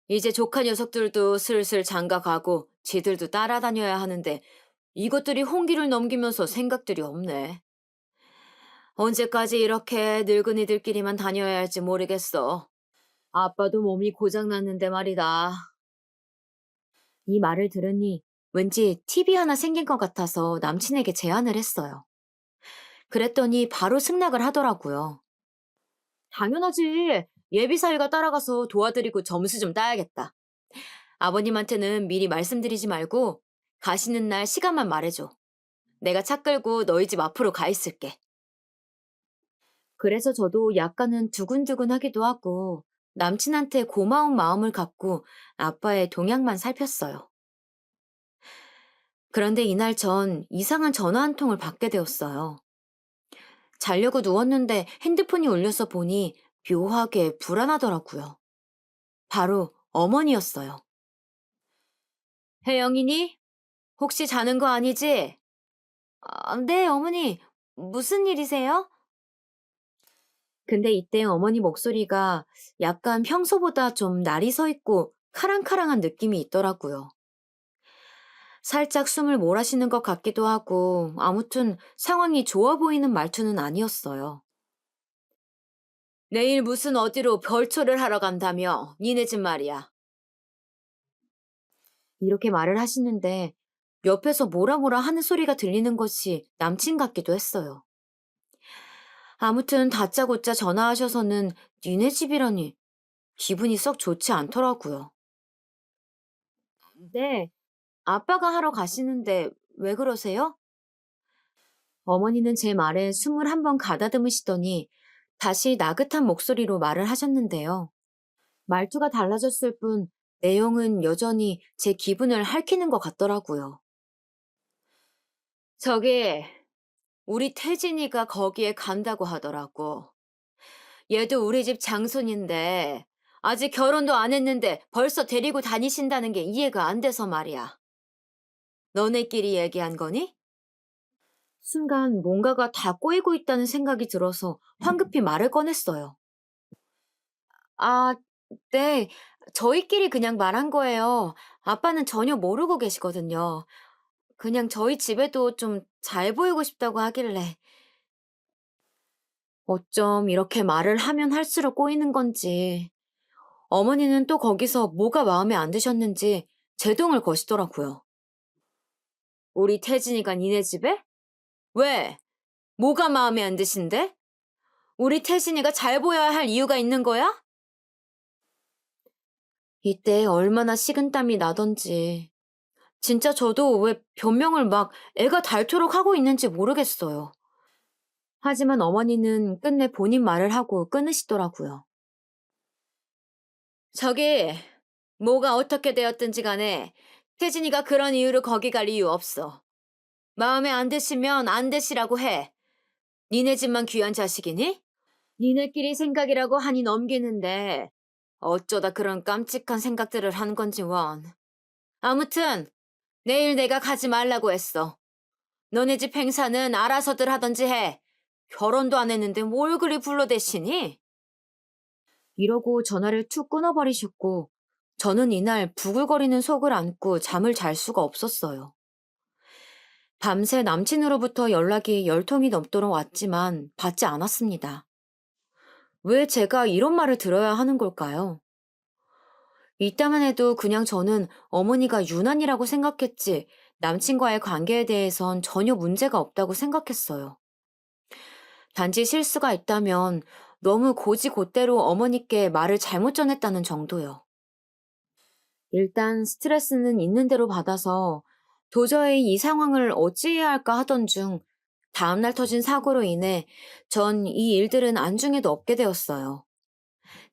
이제 조카 녀석들도 슬슬 장가 가고 지들도 따라다녀야 하는데 이것들이 홍기를 넘기면서 생각들이 없네. 언제까지 이렇게 늙은이들끼리만 다녀야 할지 모르겠어. 아빠도 몸이 고장났는데 말이다. 이 말을 들으니 왠지 팁이 하나 생긴 것 같아서 남친에게 제안을 했어요. 그랬더니 바로 승낙을 하더라고요. 당연하지. 예비사위가 따라가서 도와드리고 점수 좀 따야겠다. 아버님한테는 미리 말씀드리지 말고 가시는 날 시간만 말해줘. 내가 차 끌고 너희 집 앞으로 가 있을게. 그래서 저도 약간은 두근두근하기도 하고 남친한테 고마운 마음을 갖고 아빠의 동향만 살폈어요. 그런데 이날 전 이상한 전화 한 통을 받게 되었어요. 자려고 누웠는데 핸드폰이 울려서 보니 묘하게 불안하더라고요. 바로 어머니였어요. 혜영이니? 혹시 자는 거 아니지? 네, 어머니. 무슨 일이세요? 근데 이때 어머니 목소리가 약간 평소보다 좀 날이 서 있고 카랑카랑한 느낌이 있더라고요. 살짝 숨을 몰아쉬는 것 같기도 하고 아무튼 상황이 좋아 보이는 말투는 아니었어요. 내일 무슨 어디로 별초를 하러 간다며 니네 집 말이야. 이렇게 말을 하시는데 옆에서 뭐라 뭐라 하는 소리가 들리는 것이 남친 같기도 했어요. 아무튼 다짜고짜 전화하셔서는 니네 집이라니 기분이 썩 좋지 않더라고요. 네, 아빠가 하러 가시는데 왜 그러세요? 어머니는 제 말에 숨을 한번 가다듬으시더니 다시 나긋한 목소리로 말을 하셨는데요. 말투가 달라졌을 뿐 내용은 여전히 제 기분을 할퀴는 것 같더라고요. 저기, 우리 태진이가 거기에 간다고 하더라고. 얘도 우리 집 장손인데 아직 결혼도 안 했는데 벌써 데리고 다니신다는 게 이해가 안 돼서 말이야. 너네끼리 얘기한 거니? 순간 뭔가가 다 꼬이고 있다는 생각이 들어서 황급히 말을 꺼냈어요. 아, 네. 저희끼리 그냥 말한 거예요. 아빠는 전혀 모르고 계시거든요. 그냥 저희 집에도 좀 잘 보이고 싶다고 하길래. 어쩜 이렇게 말을 하면 할수록 꼬이는 건지. 어머니는 또 거기서 뭐가 마음에 안 드셨는지 제동을 거시더라고요. 우리 태진이가 니네 집에? 왜? 뭐가 마음에 안 드신데? 우리 태진이가 잘 보여야 할 이유가 있는 거야? 이때 얼마나 식은땀이 나던지. 진짜 저도 왜 변명을 막 애가 닳도록 하고 있는지 모르겠어요. 하지만 어머니는 끝내 본인 말을 하고 끊으시더라고요. 저기, 뭐가 어떻게 되었든지 간에 태진이가 그런 이유로 거기 갈 이유 없어. 마음에 안 드시면 안 드시라고 해. 니네 집만 귀한 자식이니? 니네끼리 생각이라고 하니 넘기는데 어쩌다 그런 깜찍한 생각들을 하는 건지 원. 아무튼 내일 내가 가지 말라고 했어. 너네 집 행사는 알아서들 하던지 해. 결혼도 안 했는데 뭘 그리 불러대시니? 이러고 전화를 툭 끊어버리셨고 저는 이날 부글거리는 속을 안고 잠을 잘 수가 없었어요. 밤새 남친으로부터 연락이 10통이 넘도록 왔지만 받지 않았습니다. 왜 제가 이런 말을 들어야 하는 걸까요? 이따만 해도 그냥 저는 어머니가 유난이라고 생각했지 남친과의 관계에 대해선 전혀 문제가 없다고 생각했어요. 단지 실수가 있다면 너무 고지곳대로 어머니께 말을 잘못 전했다는 정도요. 일단 스트레스는 있는 대로 받아서 도저히 이 상황을 어찌해야 할까 하던 중 다음날 터진 사고로 인해 전 이 일들은 안중에도 없게 되었어요.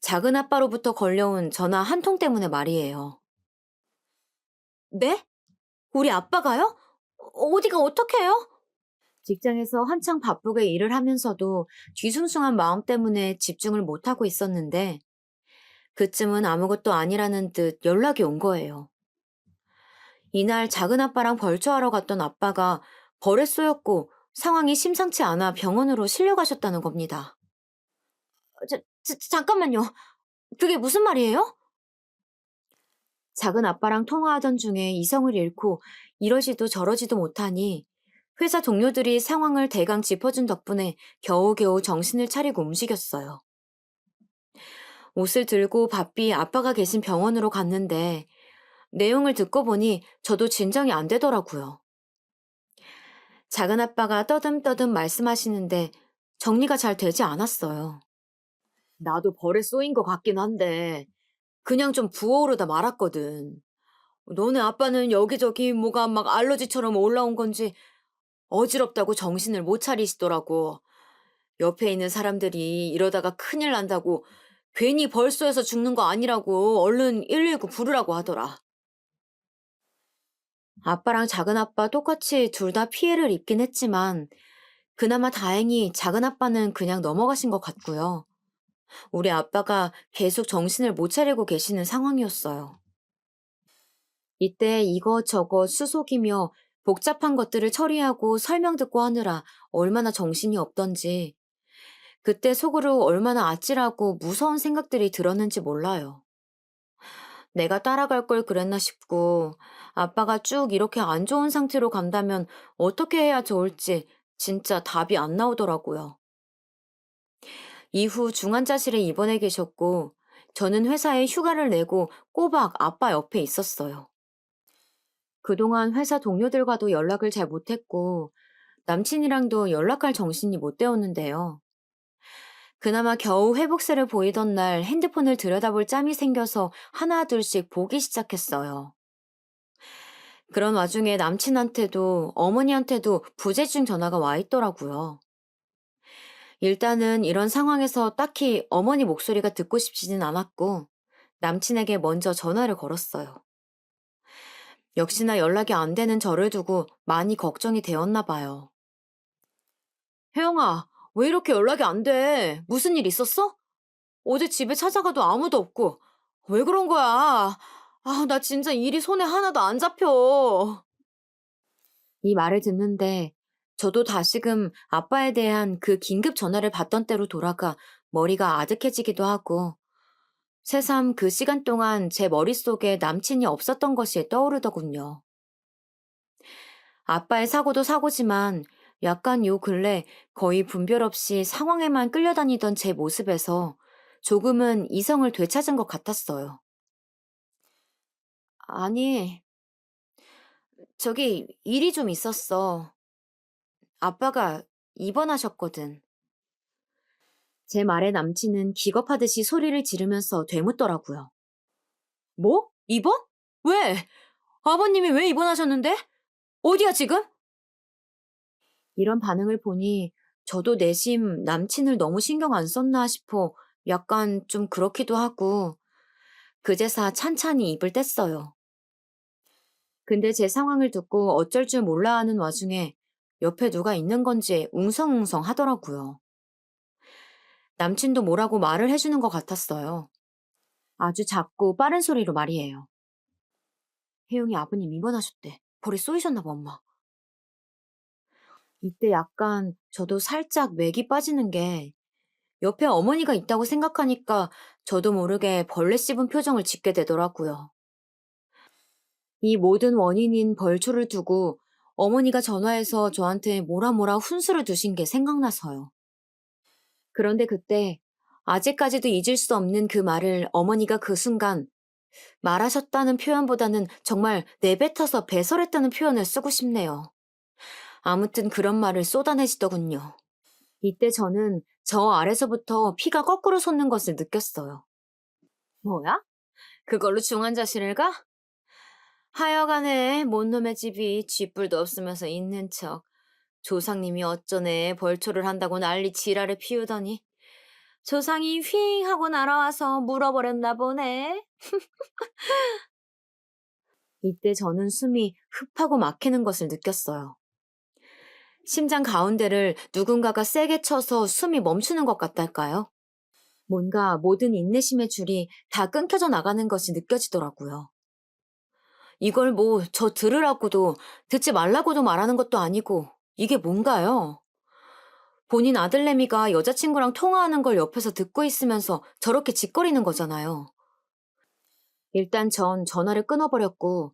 작은 아빠로부터 걸려온 전화 한 통 때문에 말이에요. 네? 우리 아빠가요? 어디가 어떡해요? 직장에서 한창 바쁘게 일을 하면서도 뒤숭숭한 마음 때문에 집중을 못하고 있었는데 그쯤은 아무것도 아니라는 듯 연락이 온 거예요. 이날 작은 아빠랑 벌초하러 갔던 아빠가 벌에 쏘였고 상황이 심상치 않아 병원으로 실려가셨다는 겁니다. 잠깐만요. 그게 무슨 말이에요? 작은 아빠랑 통화하던 중에 이성을 잃고 이러지도 저러지도 못하니 회사 동료들이 상황을 대강 짚어준 덕분에 겨우겨우 정신을 차리고 움직였어요. 옷을 들고 바삐 아빠가 계신 병원으로 갔는데 내용을 듣고 보니 저도 진정이 안 되더라고요. 작은 아빠가 떠듬떠듬 말씀하시는데 정리가 잘 되지 않았어요. 나도 벌에 쏘인 것 같긴 한데 그냥 좀 부어오르다 말았거든. 너네 아빠는 여기저기 뭐가 막 알러지처럼 올라온 건지 어지럽다고 정신을 못 차리시더라고. 옆에 있는 사람들이 이러다가 큰일 난다고 괜히 벌쏘여서 죽는 거 아니라고 얼른 119 부르라고 하더라. 아빠랑 작은 아빠 똑같이 둘 다 피해를 입긴 했지만 그나마 다행히 작은 아빠는 그냥 넘어가신 것 같고요. 우리 아빠가 계속 정신을 못 차리고 계시는 상황이었어요. 이때 이것저것 수속이며 복잡한 것들을 처리하고 설명 듣고 하느라 얼마나 정신이 없던지 그때 속으로 얼마나 아찔하고 무서운 생각들이 들었는지 몰라요. 내가 따라갈 걸 그랬나 싶고 아빠가 쭉 이렇게 안 좋은 상태로 간다면 어떻게 해야 좋을지 진짜 답이 안 나오더라고요. 이후 중환자실에 입원해 계셨고 저는 회사에 휴가를 내고 꼬박 아빠 옆에 있었어요. 그동안 회사 동료들과도 연락을 잘 못했고 남친이랑도 연락할 정신이 못 되었는데요. 그나마 겨우 회복세를 보이던 날 핸드폰을 들여다볼 짬이 생겨서 하나둘씩 보기 시작했어요. 그런 와중에 남친한테도 어머니한테도 부재중 전화가 와 있더라고요. 일단은 이런 상황에서 딱히 어머니 목소리가 듣고 싶지는 않았고 남친에게 먼저 전화를 걸었어요. 역시나 연락이 안 되는 저를 두고 많이 걱정이 되었나 봐요. 혜영아, 왜 이렇게 연락이 안 돼? 무슨 일 있었어? 어제 집에 찾아가도 아무도 없고. 왜 그런 거야? 아, 나 진짜 일이 손에 하나도 안 잡혀. 이 말을 듣는데 저도 다시금 아빠에 대한 그 긴급 전화를 받던 때로 돌아가 머리가 아득해지기도 하고 새삼 그 시간 동안 제 머릿속에 남친이 없었던 것이 떠오르더군요. 아빠의 사고도 사고지만 약간 요 근래 거의 분별 없이 상황에만 끌려다니던 제 모습에서 조금은 이성을 되찾은 것 같았어요. 아니, 저기 일이 좀 있었어. 아빠가 입원하셨거든. 제 말에 남친은 기겁하듯이 소리를 지르면서 되묻더라고요. 뭐? 입원? 왜? 아버님이 왜 입원하셨는데? 어디야 지금? 이런 반응을 보니 저도 내심 남친을 너무 신경 안 썼나 싶어 약간 좀 그렇기도 하고 그제서 찬찬히 입을 뗐어요. 근데 제 상황을 듣고 어쩔 줄 몰라 하는 와중에 옆에 누가 있는 건지 웅성웅성 하더라고요. 남친도 뭐라고 말을 해주는 것 같았어요. 아주 작고 빠른 소리로 말이에요. 혜영이 아버님 입원하셨대. 벌에 쏘이셨나 봐, 엄마. 이때 약간 저도 살짝 맥이 빠지는 게 옆에 어머니가 있다고 생각하니까 저도 모르게 벌레 씹은 표정을 짓게 되더라고요. 이 모든 원인인 벌초를 두고 어머니가 전화해서 저한테 뭐라 훈수를 두신 게 생각나서요. 그런데 그때 아직까지도 잊을 수 없는 그 말을 어머니가 그 순간 말하셨다는 표현보다는 정말 내뱉어서 배설했다는 표현을 쓰고 싶네요. 아무튼 그런 말을 쏟아내시더군요. 이때 저는 저 아래서부터 피가 거꾸로 솟는 것을 느꼈어요. 뭐야? 그걸로 중환자실을 가? 하여간에 뭔 놈의 집이 쥐뿔도 없으면서 있는 척. 조상님이 어쩌네 벌초를 한다고 난리 지랄을 피우더니 조상이 휘잉 하고 날아와서 물어버렸나 보네. 이때 저는 숨이 흡하고 막히는 것을 느꼈어요. 심장 가운데를 누군가가 세게 쳐서 숨이 멈추는 것 같달까요? 뭔가 모든 인내심의 줄이 다 끊겨져 나가는 것이 느껴지더라고요. 이걸 뭐 저 들으라고도 듣지 말라고도 말하는 것도 아니고 이게 뭔가요? 본인 아들내미가 여자친구랑 통화하는 걸 옆에서 듣고 있으면서 저렇게 짓거리는 거잖아요. 일단 전 전화를 끊어버렸고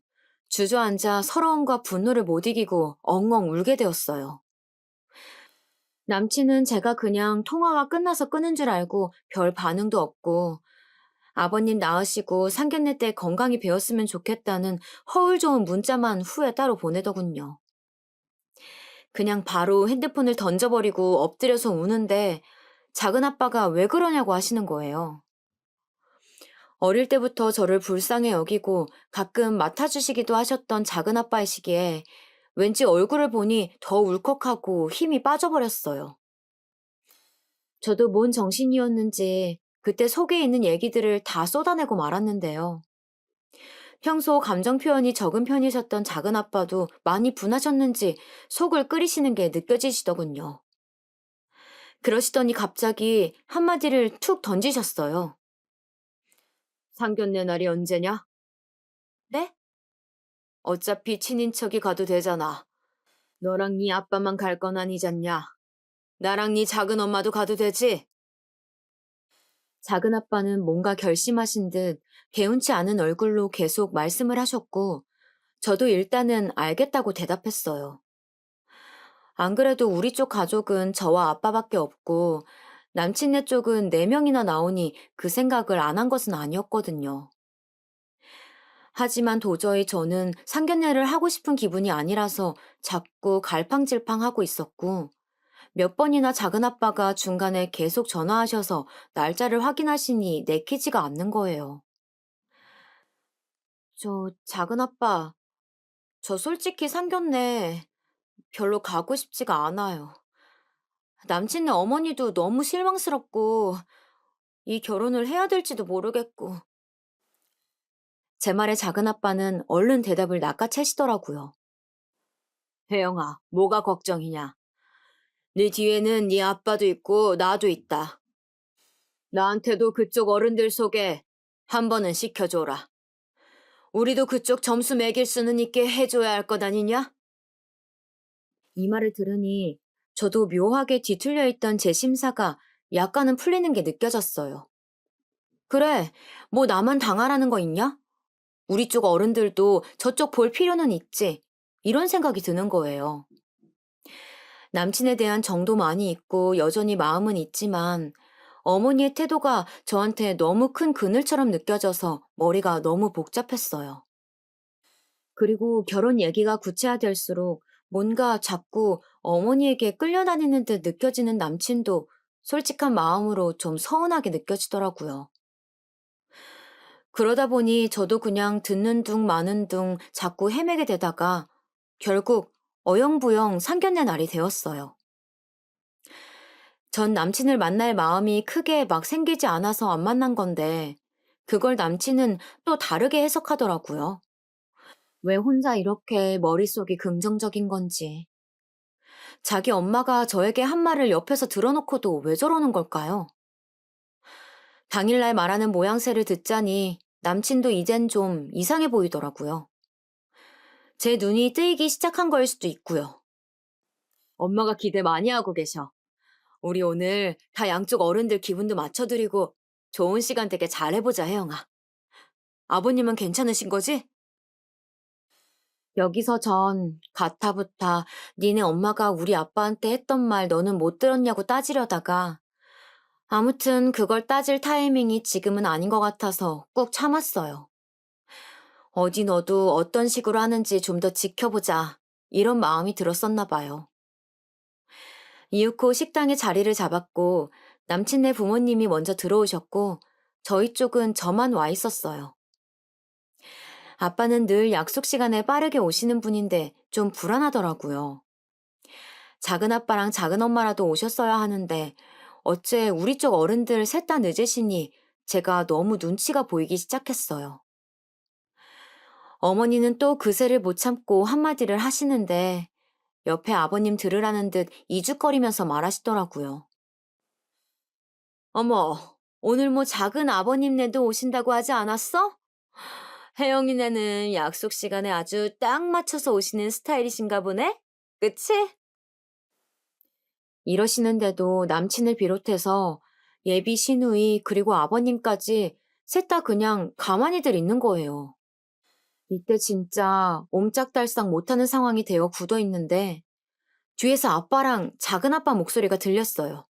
주저앉아 서러움과 분노를 못 이기고 엉엉 울게 되었어요. 남친은 제가 그냥 통화가 끝나서 끄는 줄 알고 별 반응도 없고 아버님 나으시고 상견례 때 건강히 배웠으면 좋겠다는 허울 좋은 문자만 후에 따로 보내더군요. 그냥 바로 핸드폰을 던져버리고 엎드려서 우는데 작은아빠가 왜 그러냐고 하시는 거예요. 어릴 때부터 저를 불쌍히 여기고 가끔 맡아주시기도 하셨던 작은아빠이시기에 왠지 얼굴을 보니 더 울컥하고 힘이 빠져버렸어요. 저도 뭔 정신이었는지 그때 속에 있는 얘기들을 다 쏟아내고 말았는데요. 평소 감정 표현이 적은 편이셨던 작은아빠도 많이 분하셨는지 속을 끓이시는 게 느껴지시더군요. 그러시더니 갑자기 한마디를 툭 던지셨어요. 상견례 날이 언제냐? 네? 어차피 친인척이 가도 되잖아. 너랑 네 아빠만 갈 건 아니잖냐. 나랑 네 작은 엄마도 가도 되지? 작은아빠는 뭔가 결심하신 듯 개운치 않은 얼굴로 계속 말씀을 하셨고, 저도 일단은 알겠다고 대답했어요. 안 그래도 우리 쪽 가족은 저와 아빠밖에 없고, 남친네 쪽은 4명이나 나오니 그 생각을 안 한 것은 아니었거든요. 하지만 도저히 저는 상견례를 하고 싶은 기분이 아니라서 자꾸 갈팡질팡하고 있었고, 몇 번이나 작은아빠가 중간에 계속 전화하셔서 날짜를 확인하시니 내키지가 않는 거예요. 작은아빠, 저 솔직히 상견례 별로 가고 싶지가 않아요. 남친네 어머니도 너무 실망스럽고, 이 결혼을 해야 될지도 모르겠고. 제 말에 작은아빠는 얼른 대답을 낚아채시더라고요. 혜영아, 뭐가 걱정이냐? 네 뒤에는 네 아빠도 있고 나도 있다. 나한테도 그쪽 어른들 속에 한 번은 시켜줘라. 우리도 그쪽 점수 매길 수는 있게 해줘야 할 것 아니냐? 이 말을 들으니 저도 묘하게 뒤틀려 있던 제 심사가 약간은 풀리는 게 느껴졌어요. 그래, 뭐 나만 당하라는 거 있냐? 우리 쪽 어른들도 저쪽 볼 필요는 있지. 이런 생각이 드는 거예요. 남친에 대한 정도 많이 있고 여전히 마음은 있지만 어머니의 태도가 저한테 너무 큰 그늘처럼 느껴져서 머리가 너무 복잡했어요. 그리고 결혼 얘기가 구체화될수록 뭔가 자꾸 어머니에게 끌려다니는 듯 느껴지는 남친도 솔직한 마음으로 좀 서운하게 느껴지더라고요. 그러다 보니 저도 그냥 듣는 둥 마는 둥 자꾸 헤매게 되다가 결국 어영부영 상견례 날이 되었어요. 전 남친을 만날 마음이 크게 막 생기지 않아서 안 만난 건데 그걸 남친은 또 다르게 해석하더라고요. 왜 혼자 이렇게 머릿속이 긍정적인 건지. 자기 엄마가 저에게 한 말을 옆에서 들어놓고도 왜 저러는 걸까요? 당일날 말하는 모양새를 듣자니 남친도 이젠 좀 이상해 보이더라고요. 제 눈이 뜨이기 시작한 거일 수도 있고요. 엄마가 기대 많이 하고 계셔. 우리 오늘 다 양쪽 어른들 기분도 맞춰드리고 좋은 시간 되게 잘 해보자, 혜영아. 아버님은 괜찮으신 거지? 여기서 전 가타부타 니네 엄마가 우리 아빠한테 했던 말 너는 못 들었냐고 따지려다가 아무튼 그걸 따질 타이밍이 지금은 아닌 것 같아서 꾹 참았어요. 어디 너도 어떤 식으로 하는지 좀 더 지켜보자. 이런 마음이 들었었나 봐요. 이윽고 식당에 자리를 잡았고 남친네 부모님이 먼저 들어오셨고 저희 쪽은 저만 와 있었어요. 아빠는 늘 약속 시간에 빠르게 오시는 분인데 좀 불안하더라고요. 작은 아빠랑 작은 엄마라도 오셨어야 하는데 어째 우리 쪽 어른들 셋 다 늦으시니 제가 너무 눈치가 보이기 시작했어요. 어머니는 또 그새를 못 참고 한마디를 하시는데 옆에 아버님 들으라는 듯 이죽거리면서 말하시더라고요. 어머, 오늘 뭐 작은 아버님네도 오신다고 하지 않았어? 혜영이네는 약속 시간에 아주 딱 맞춰서 오시는 스타일이신가 보네? 그치? 이러시는데도 남친을 비롯해서 예비 시누이 그리고 아버님까지 셋 다 그냥 가만히들 있는 거예요. 이때 진짜 옴짝달싹 못하는 상황이 되어 굳어 있는데 뒤에서 아빠랑 작은아빠 목소리가 들렸어요.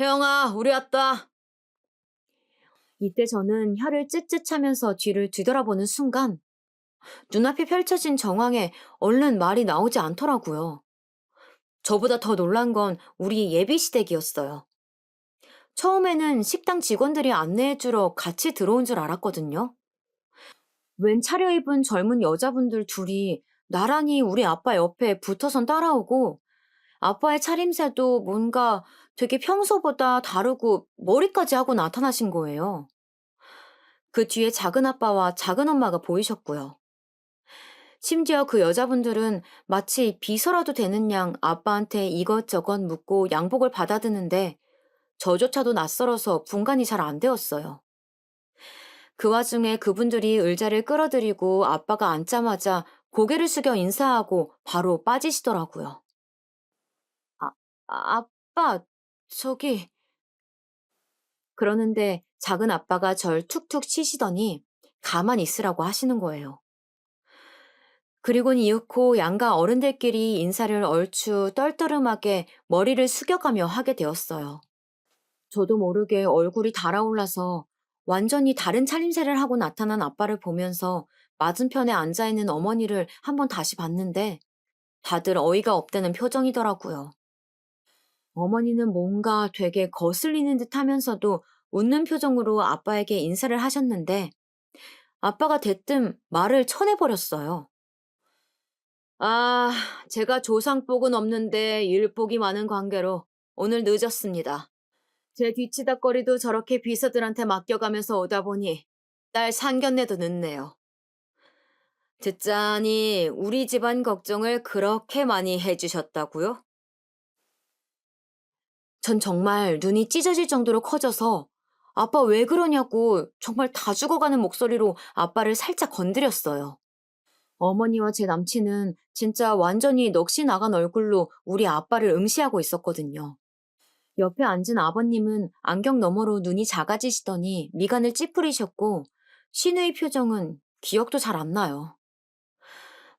혜영아, 우리 왔다. 이때 저는 혀를 쯧쯧 차면서 뒤를 뒤돌아보는 순간 눈앞에 펼쳐진 정황에 얼른 말이 나오지 않더라고요. 저보다 더 놀란 건 우리 예비시댁이었어요. 처음에는 식당 직원들이 안내해주러 같이 들어온 줄 알았거든요. 웬 차려입은 젊은 여자분들 둘이 나란히 우리 아빠 옆에 붙어선 따라오고 아빠의 차림새도 뭔가 되게 평소보다 다르고 머리까지 하고 나타나신 거예요. 그 뒤에 작은아빠와 작은엄마가 보이셨고요. 심지어 그 여자분들은 마치 비서라도 되는 양 아빠한테 이것저것 묻고 양복을 받아드는데 저조차도 낯설어서 분간이 잘 안 되었어요. 그 와중에 그분들이 의자를 끌어들이고 아빠가 앉자마자 고개를 숙여 인사하고 바로 빠지시더라고요. 아, 아빠, 저기. 그러는데 작은 아빠가 절 툭툭 치시더니 가만히 있으라고 하시는 거예요. 그리곤 이윽고 양가 어른들끼리 인사를 얼추 떨떠름하게 머리를 숙여가며 하게 되었어요. 저도 모르게 얼굴이 달아올라서 완전히 다른 차림새를 하고 나타난 아빠를 보면서 맞은편에 앉아있는 어머니를 한번 다시 봤는데 다들 어이가 없다는 표정이더라고요. 어머니는 뭔가 되게 거슬리는 듯 하면서도 웃는 표정으로 아빠에게 인사를 하셨는데 아빠가 대뜸 말을 쳐내버렸어요. 아, 제가 조상복은 없는데 일복이 많은 관계로 오늘 늦었습니다. 제 뒤치다거리도 저렇게 비서들한테 맡겨가면서 오다 보니 딸 상견례도 늦네요. 듣자니 우리 집안 걱정을 그렇게 많이 해주셨다고요? 전 정말 눈이 찢어질 정도로 커져서 아빠 왜 그러냐고 정말 다 죽어가는 목소리로 아빠를 살짝 건드렸어요. 어머니와 제 남친은 진짜 완전히 넋이 나간 얼굴로 우리 아빠를 응시하고 있었거든요. 옆에 앉은 아버님은 안경 너머로 눈이 작아지시더니 미간을 찌푸리셨고 신우의 표정은 기억도 잘 안 나요.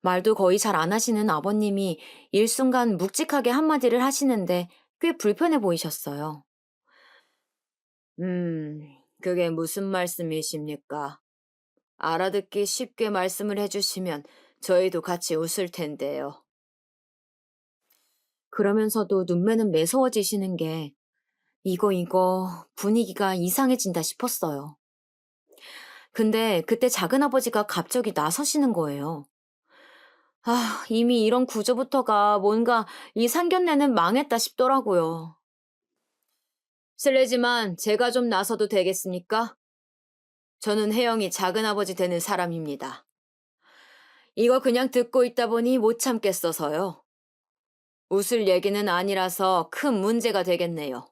말도 거의 잘 안 하시는 아버님이 일순간 묵직하게 한마디를 하시는데 꽤 불편해 보이셨어요. 그게 무슨 말씀이십니까? 알아듣기 쉽게 말씀을 해주시면 저희도 같이 웃을 텐데요. 그러면서도 눈매는 매서워지시는 게 이거 분위기가 이상해진다 싶었어요. 근데 그때 작은아버지가 갑자기 나서시는 거예요. 아, 이미 이런 구조부터가 뭔가 이 상견례는 망했다 싶더라고요. 실례지만 제가 좀 나서도 되겠습니까? 저는 혜영이 작은아버지 되는 사람입니다. 이거 그냥 듣고 있다 보니 못 참겠어서요. 웃을 얘기는 아니라서 큰 문제가 되겠네요.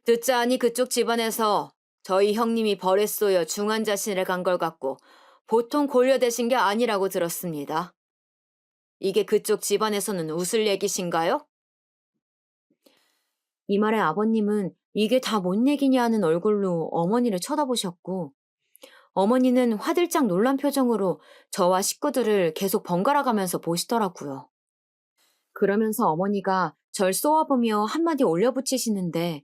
듣자하니 그쪽 집안에서 저희 형님이 벌에 쏘여 중환자실에 간 걸 갖고 보통 고려되신 게 아니라고 들었습니다. 이게 그쪽 집안에서는 웃을 얘기신가요? 이 말에 아버님은 이게 다 뭔 얘기냐 하는 얼굴로 어머니를 쳐다보셨고 어머니는 화들짝 놀란 표정으로 저와 식구들을 계속 번갈아 가면서 보시더라고요. 그러면서 어머니가 절 쏘아보며 한마디 올려붙이시는데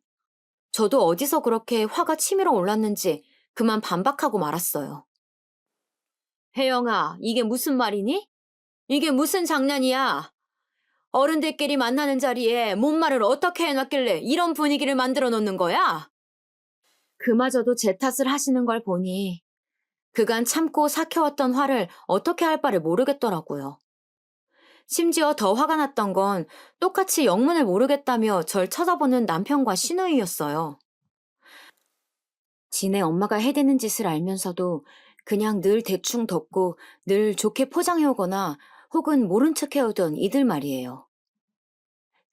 저도 어디서 그렇게 화가 치밀어 올랐는지 그만 반박하고 말았어요. 혜영아, 이게 무슨 말이니? 이게 무슨 장난이야? 어른들끼리 만나는 자리에 뭔 말을 어떻게 해놨길래 이런 분위기를 만들어 놓는 거야? 그마저도 제 탓을 하시는 걸 보니 그간 참고 삭혀왔던 화를 어떻게 할 바를 모르겠더라고요. 심지어 더 화가 났던 건 똑같이 영문을 모르겠다며 절 쳐다보는 남편과 시누이였어요. 지네 엄마가 해대는 짓을 알면서도 그냥 늘 대충 덮고 늘 좋게 포장해오거나 혹은 모른 척 해오던 이들 말이에요.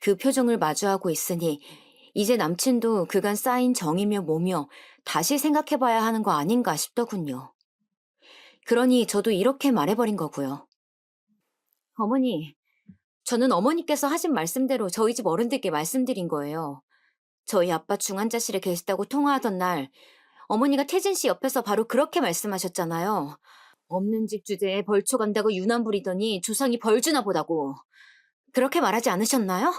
그 표정을 마주하고 있으니 이제 남친도 그간 쌓인 정이며 뭐며 다시 생각해봐야 하는 거 아닌가 싶더군요. 그러니 저도 이렇게 말해버린 거고요. 어머니, 저는 어머니께서 하신 말씀대로 저희 집 어른들께 말씀드린 거예요. 저희 아빠 중환자실에 계시다고 통화하던 날 어머니가 태진 씨 옆에서 바로 그렇게 말씀하셨잖아요. 없는 집 주제에 벌초 간다고 유난 부리더니 조상이 벌 주나 보다고. 그렇게 말하지 않으셨나요?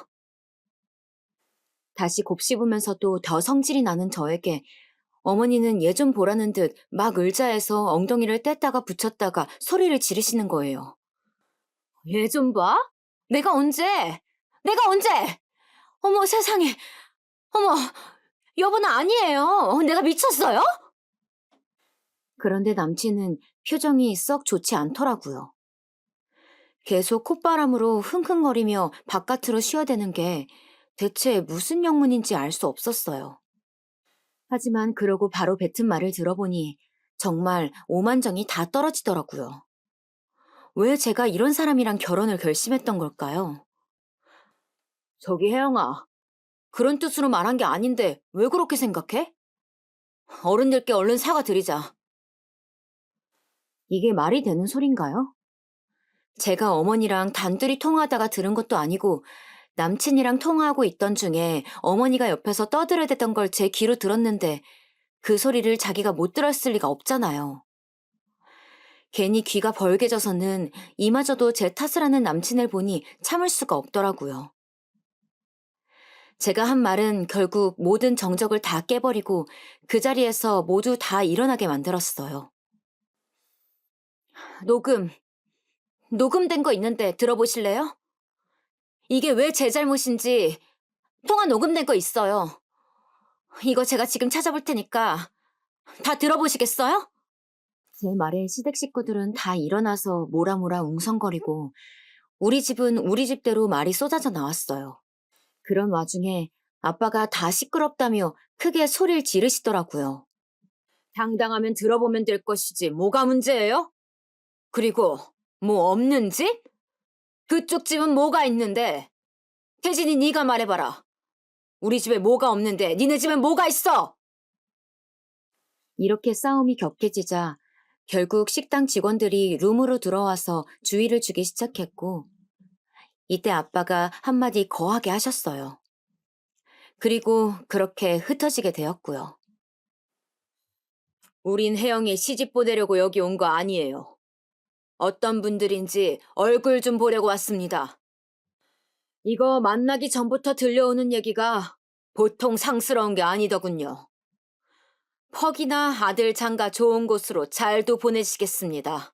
다시 곱씹으면서도 더 성질이 나는 저에게 어머니는 예전 보라는 듯 막 의자에서 엉덩이를 뗐다가 붙였다가 소리를 지르시는 거예요. 예전 봐? 내가 언제? 내가 언제? 어머 세상에. 어머, 여보는 아니에요. 내가 미쳤어요? 그런데 남친은 표정이 썩 좋지 않더라고요. 계속 콧바람으로 흥흥거리며 바깥으로 쉬어대는 게 대체 무슨 영문인지 알 수 없었어요. 하지만 그러고 바로 뱉은 말을 들어보니 정말 오만정이 다 떨어지더라고요. 왜 제가 이런 사람이랑 결혼을 결심했던 걸까요? 저기 혜영아, 그런 뜻으로 말한 게 아닌데 왜 그렇게 생각해? 어른들께 얼른 사과드리자. 이게 말이 되는 소린가요? 제가 어머니랑 단둘이 통화하다가 들은 것도 아니고 남친이랑 통화하고 있던 중에 어머니가 옆에서 떠들어대던 걸 제 귀로 들었는데 그 소리를 자기가 못 들었을 리가 없잖아요. 괜히 귀가 벌개져서는 이마저도 제 탓을 하는 남친을 보니 참을 수가 없더라고요. 제가 한 말은 결국 모든 정적을 다 깨버리고 그 자리에서 모두 다 일어나게 만들었어요. 녹음, 녹음된 거 있는데 들어보실래요? 이게 왜 제 잘못인지 통화 녹음된 거 있어요. 이거 제가 지금 찾아볼 테니까 다 들어보시겠어요? 제 말에 시댁 식구들은 다 일어나서 모라모라 웅성거리고 우리 집은 우리 집대로 말이 쏟아져 나왔어요. 그런 와중에 아빠가 다 시끄럽다며 크게 소리를 지르시더라고요. 당당하면 들어보면 될 것이지 뭐가 문제예요? 그리고 뭐 없는 집? 그쪽 집은 뭐가 있는데? 태진이 네가 말해봐라. 우리 집에 뭐가 없는데 니네 집엔 뭐가 있어? 이렇게 싸움이 격해지자 결국 식당 직원들이 룸으로 들어와서 주의를 주기 시작했고 이때 아빠가 한마디 거하게 하셨어요. 그리고 그렇게 흩어지게 되었고요. 우린 혜영이 시집 보내려고 여기 온 거 아니에요. 어떤 분들인지 얼굴 좀 보려고 왔습니다. 이거 만나기 전부터 들려오는 얘기가 보통 상스러운 게 아니더군요. 퍽이나 아들 장가 좋은 곳으로 잘도 보내시겠습니다.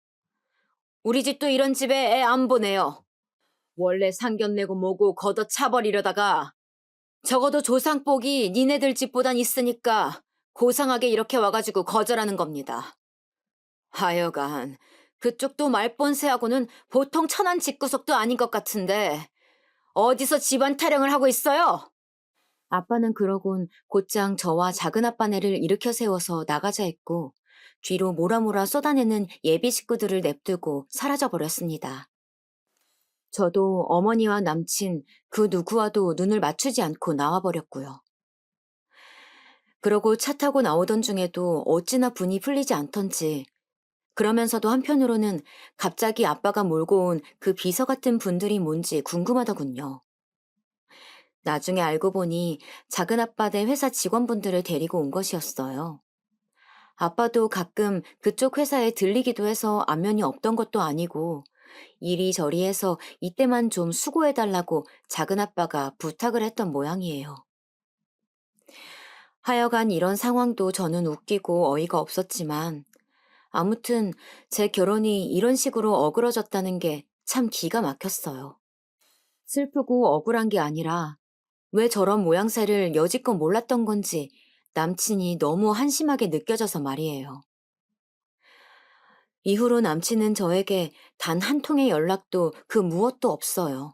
우리 집도 이런 집에 애 안 보내요. 원래 상견내고 뭐고 걷어차버리려다가 적어도 조상복이 니네들 집보단 있으니까 고상하게 이렇게 와가지고 거절하는 겁니다. 하여간 그쪽도 말본세하고는 보통 천한 집구석도 아닌 것 같은데 어디서 집안 타령을 하고 있어요? 아빠는 그러곤 곧장 저와 작은아빠네를 일으켜 세워서 나가자 했고 뒤로 몰아몰아 쏟아내는 예비 식구들을 냅두고 사라져버렸습니다. 저도 어머니와 남친 그 누구와도 눈을 맞추지 않고 나와버렸고요. 그러고 차 타고 나오던 중에도 어찌나 분이 풀리지 않던지 그러면서도 한편으로는 갑자기 아빠가 몰고 온 그 비서 같은 분들이 뭔지 궁금하더군요. 나중에 알고 보니 작은아빠네 회사 직원분들을 데리고 온 것이었어요. 아빠도 가끔 그쪽 회사에 들리기도 해서 안면이 없던 것도 아니고 이리저리 해서 이때만 좀 수고해달라고 작은아빠가 부탁을 했던 모양이에요. 하여간 이런 상황도 저는 웃기고 어이가 없었지만 아무튼 제 결혼이 이런 식으로 어그러졌다는 게 참 기가 막혔어요. 슬프고 억울한 게 아니라 왜 저런 모양새를 여지껏 몰랐던 건지 남친이 너무 한심하게 느껴져서 말이에요. 이후로 남친은 저에게 단 한 통의 연락도 그 무엇도 없어요.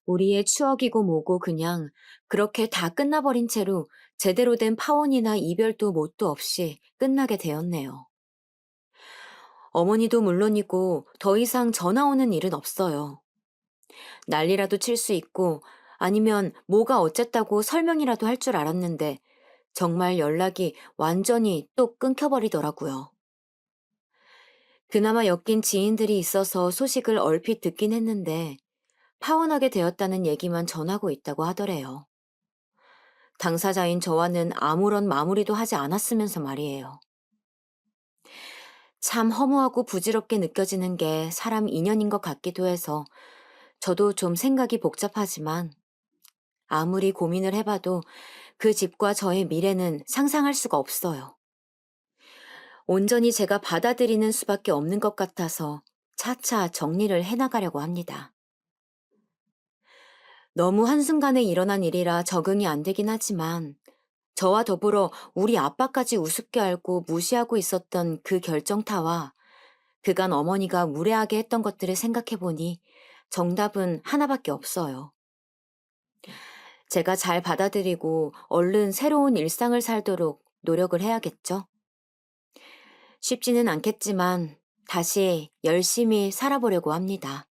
우리의 추억이고 뭐고 그냥 그렇게 다 끝나버린 채로 제대로 된 파혼이나 이별도 뭣도 없이 끝나게 되었네요. 어머니도 물론이고 더 이상 전화 오는 일은 없어요. 난리라도 칠 수 있고 아니면 뭐가 어쨌다고 설명이라도 할 줄 알았는데 정말 연락이 완전히 또 끊겨버리더라고요. 그나마 엮인 지인들이 있어서 소식을 얼핏 듣긴 했는데 파혼하게 되었다는 얘기만 전하고 있다고 하더래요. 당사자인 저와는 아무런 마무리도 하지 않았으면서 말이에요. 참 허무하고 부질없게 느껴지는 게 사람 인연인 것 같기도 해서 저도 좀 생각이 복잡하지만 아무리 고민을 해봐도 그 집과 저의 미래는 상상할 수가 없어요. 온전히 제가 받아들이는 수밖에 없는 것 같아서 차차 정리를 해나가려고 합니다. 너무 한순간에 일어난 일이라 적응이 안 되긴 하지만 저와 더불어 우리 아빠까지 우습게 알고 무시하고 있었던 그 결정타와 그간 어머니가 무례하게 했던 것들을 생각해보니 정답은 하나밖에 없어요. 제가 잘 받아들이고 얼른 새로운 일상을 살도록 노력을 해야겠죠. 쉽지는 않겠지만 다시 열심히 살아보려고 합니다.